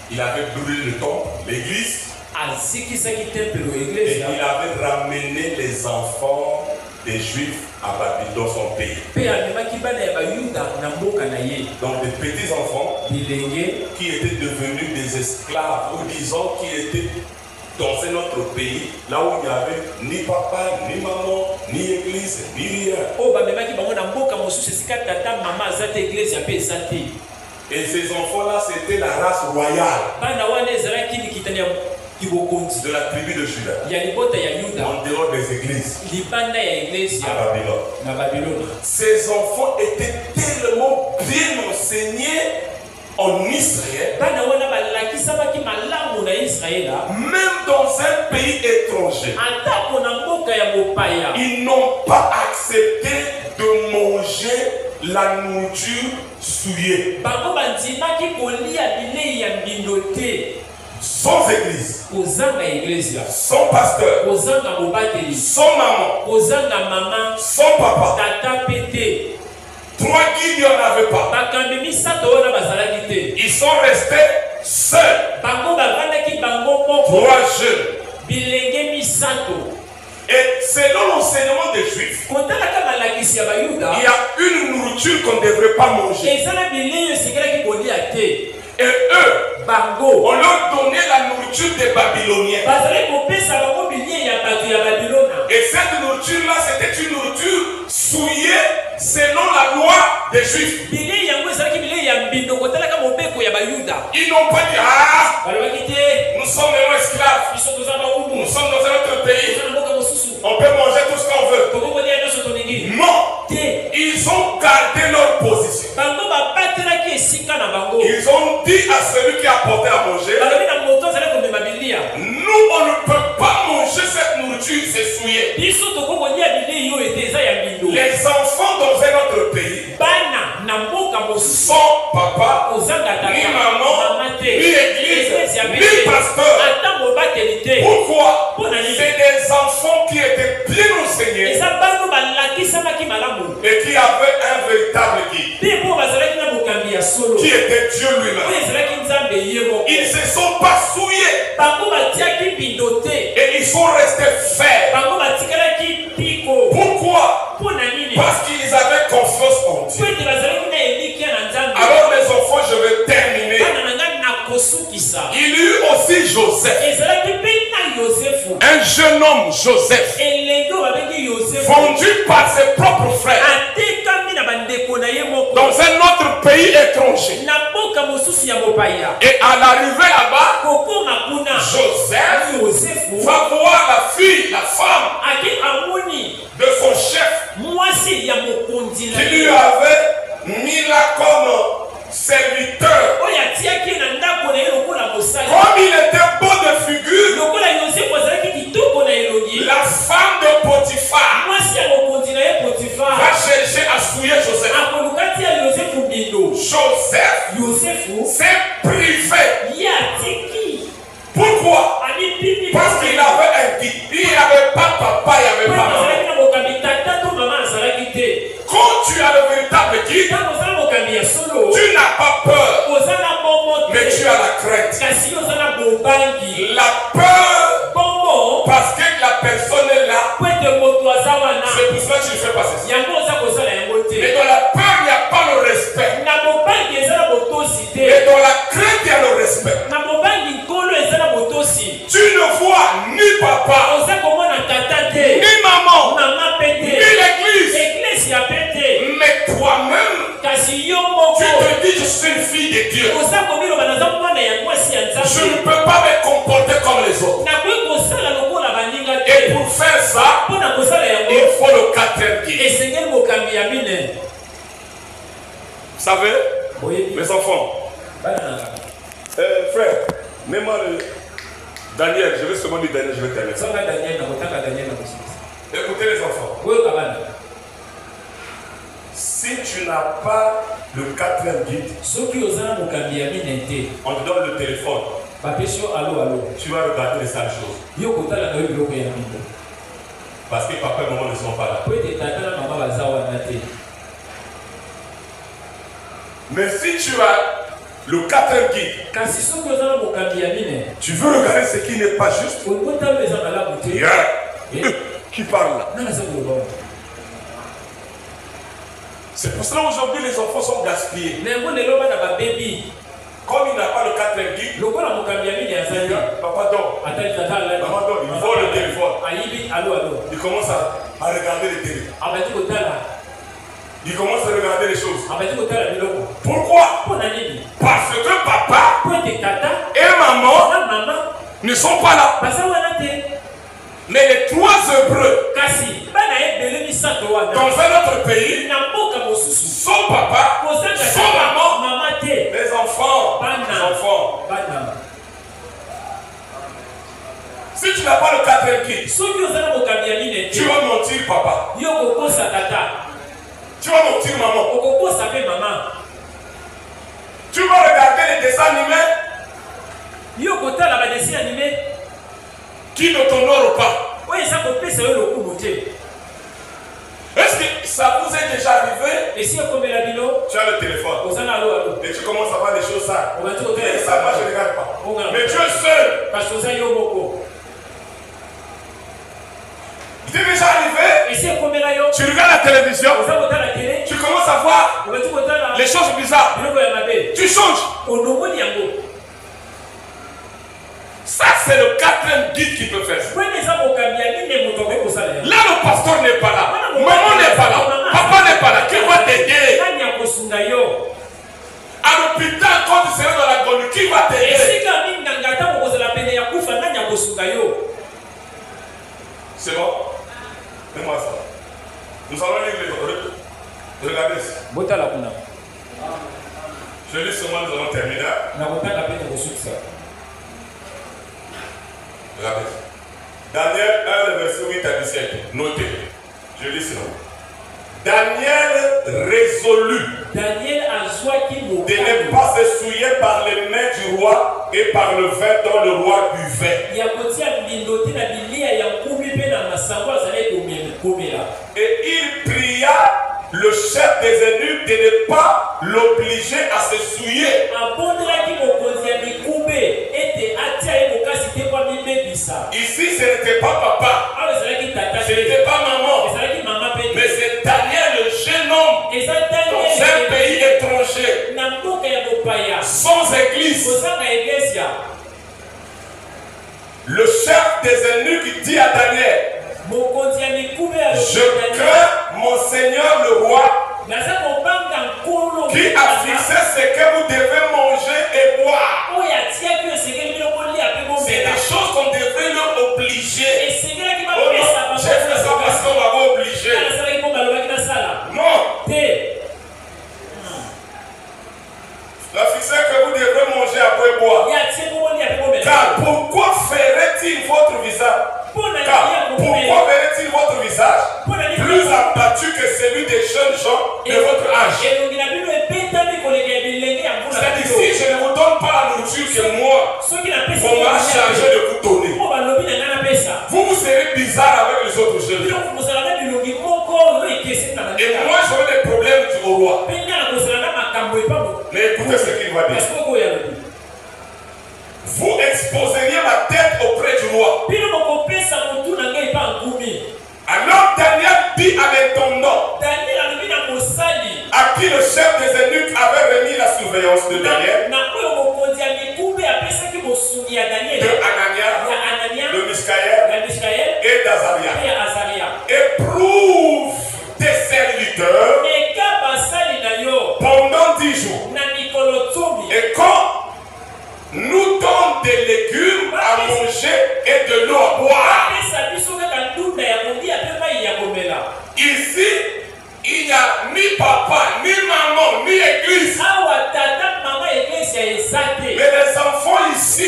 Il avait brûlé le temple, l'église. Et il avait ramené les enfants des Juifs à Babylone dans son pays. Donc des petits enfants qui étaient devenus des esclaves, ou disons qui étaient dans un autre pays, là où il n'y avait ni papa, ni maman, ni église, ni rien. Et ces enfants-là, c'était la race royale de la tribu de Juda, en dehors des églises, à Babylone. Ces enfants étaient tellement bien enseignés en Israël, même dans un pays étranger, ils n'ont pas accepté de manger la nourriture souillée. Sans église, sans pasteur, sans maman, sans papa. 3 guides, il n'y en avait pas. Ils sont restés seuls. 3 jeunes. Et selon l'enseignement des Juifs, il y a une nourriture qu'on ne devrait pas manger. Et eux, on leur donnait la nourriture des Babyloniens. Et cette nourriture-là, c'était une nourriture souillée selon la loi des Juifs. Ils n'ont pas dit, nous sommes vraiment esclaves. Nous sommes dans un autre pays. On peut manger tout ce qu'on veut. Non. Ils ont gardé leur position. Ils ont dit à celui qui a apporté à manger, nous on ne peut pas manger Les enfants dans un autre pays, sans papa, ni maman, ni église, ni pasteur. Pourquoi? C'est des enfants qui étaient bien enseignés et qui avaient un véritable guide, qui était Dieu lui-même. Ils ne se sont pas souillés et ils sont restés fermes. Pourquoi? Parce qu'ils avaient confiance en Dieu. Alors les enfants, je vais terminer. Il y eut aussi Joseph, un jeune homme Joseph, vendu par ses propres frères dans un autre pays étranger. Et à l'arrivée là-bas, Joseph va voir la fille, la femme de son chef, qui lui avait mis là comme serviteur. Comme il était beau de figure, la femme de Potiphar va chercher à souiller Joseph. Joseph s'est privé. Pourquoi? Parce qu'il avait un guide. Il n'y avait pas papa, il n'y avait pas maman. Quand tu as le véritable guide, tu n'as pas peur, mais tu as la crainte. La peur, parce que la personne est là. C'est pour cela que je ne fais pas ceci. Mais dans la peur, il n'y a pas le respect. Mais dans la crainte, il y a le respect. Tu ne vois ni papa, ni maman, ni l'église. Mais toi-même, tu te dis, je suis une fille de Dieu. Je ne peux pas me comporter comme les autres. Et pour faire ça, il faut le quatrième guide. Vous savez, mes enfants, frère, mets-moi le Daniel, je vais seulement dire Daniel, je vais terminer. Écoutez les enfants. Si tu n'as pas le quatrième guide, on te donne le téléphone. Tu vas regarder les sales choses. Parce que papa et maman ne sont pas là. Mais si tu as le quatrième guide, tu veux regarder ce qui n'est pas juste. Qui parle là? C'est pour cela aujourd'hui les enfants sont gaspillés. Comme il n'a pas le quatrième guide, papa dort, maman dort, il vole le téléphone. Il commence à regarder les télé. Il commence à regarder les choses. Pourquoi? Parce que papa et maman ne sont pas là. Mais les trois Hébreux dans un autre pays, son papa, son maman, les enfants. Si tu n'as pas le quatrième guide, tu vas mentir papa. Tu vas mentir maman. Tu vas regarder les dessins animés qui ne t'honorent pas. Est-ce que ça vous est déjà arrivé? Tu as le téléphone et tu commences à voir des choses sales. Et ça va, je ne regarde pas. Mais tu es seul. Il t'est déjà arrivé? Tu regardes la télévision, tu commences à voir les choses bizarres. Tu changes. Ça, c'est le quatrième guide qui peut faire ça. Là, le pasteur n'est pas là. Maman n'est pas là. Papa n'est pas là. Qui va t'aider? À l'hôpital, quand tu seras dans la gondole, qui va t'aider? C'est bon? Fais-moi ça. Nous allons lire les. Regardez ça. Je lis seulement, nous allons terminer. Regardez. Daniel 1, le verset 8 à 17. Notez. Je lis cela. Daniel résolut de ne pas se souiller par les mains du roi et par le vin dont le roi buvait. Et il pria le chef des eunuques de ne pas l'obliger à se souiller. Ici, ce n'était pas papa, ce n'était pas maman, mais c'est Daniel, le jeune homme, dans un pays étranger, sans église. Le chef des eunuques dit à Daniel, je crains mon Seigneur le roi qui a fixé ce que vous devez manger et boire. C'est des choses qu'on devrait leur obliger. Oh non, j'ai fait ça parce qu'on va m'obliger. Non. Il a fixé que vous devrez manger après boire. Car pourquoi ferait-il votre visage? Car pourquoi verrait-il votre visage plus abattu que celui des jeunes gens de votre âge? C'est-à-dire, si je ne vous donne pas la nourriture que moi, on va changer de vous donner. Vous serez bizarre avec les autres jeunes. Et moi, j'aurai des problèmes au roi. Mais écoutez ce qu'il va dire. Vous exposeriez ma tête auprès du roi. Alors Daniel dit à l'intendant, à qui le chef des eunuques avait remis la surveillance de Daniel, de Anania, de Michaël et d'Azaria, éprouve tes serviteurs pendant 10 jours. Et quand nous donnons des légumes à manger et de l'eau à boire. Ici, il n'y a ni papa, ni maman, ni église. Mais les enfants ici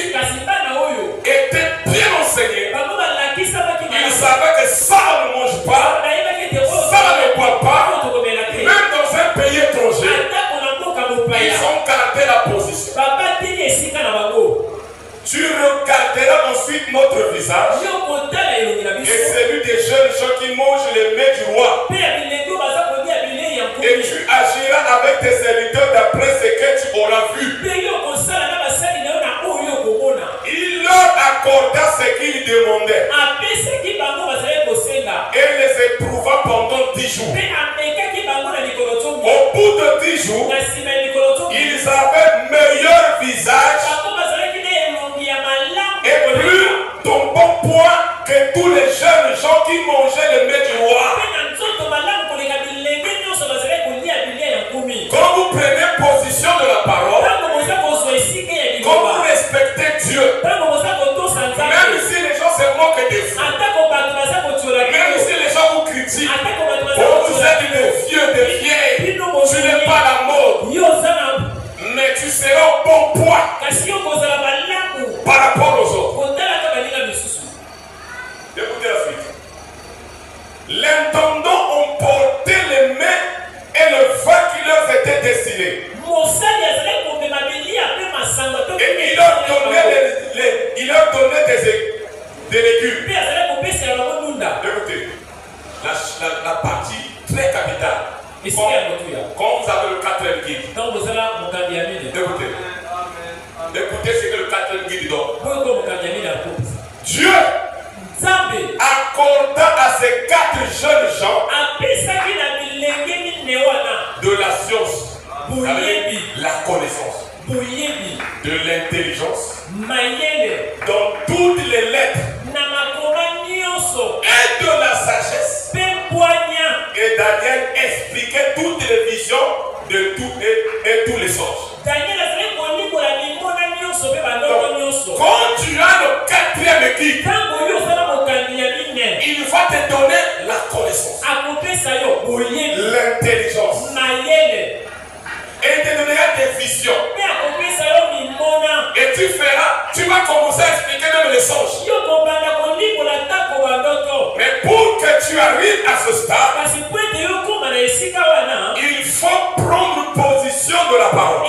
étaient bien enseignés. Ils savaient que ça ne mange pas, ça ne boit pas. Même dans un pays étranger, ils ont gardé la position. Tu regarderas ensuite notre visage et celui des jeunes gens qui mangent les mets du roi. Et tu agiras avec tes serviteurs d'après ce que tu auras vu. Il leur accorda ce qu'ils demandaient et les éprouva pendant 10 jours. Au bout de 10 jours, ils avaient meilleur visage et plus ton bon point que tous les jeunes gens qui mangeaient le mets du roi. Quand vous prenez position de la parole, quand vous respectez Dieu, même si les gens se moquent de vous, même si les gens vous critiquent, vous êtes des vieux, des vieilles, tu n'es pas la mode, mais tu seras au bon point par rapport aux autres. Écoutez la suite. L'intendant emportait les mets et le vin qui leur était destiné. Et il leur donnait des légumes. Écoutez, la partie très capitale. Quand vous avez le quatrième guide. Écoutez ce que le quatrième guide donne. Dieu accorda à ces 4 jeunes gens de la science, la connaissance, de l'intelligence, dans toutes les lettres et de la sagesse. Et Daniel expliquait toutes les visions de tout et tous les sens. Quand tu as le quatrième guide, il va te donner la connaissance, l'intelligence, et il te donnera des visions. Et tu vas commencer à expliquer même les songes. tu arrives à ce stade, il faut prendre position de la parole.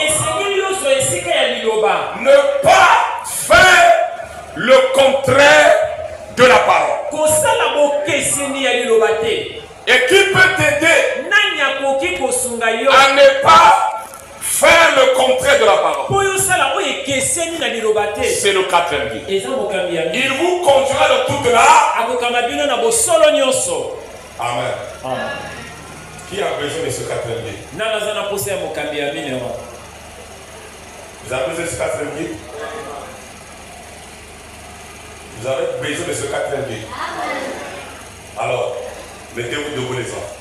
Ne pas faire le contraire de la parole. Et qui peut t'aider à ne pas faire le contraire de la parole? C'est le quatrième guide. Il vous conduira dans toute la. Amen. Qui a besoin de ce quatrième guide? Vous avez besoin de ce quatrième guide? Vous avez besoin de ce quatrième guide? Alors, mettez-vous debout les enfants.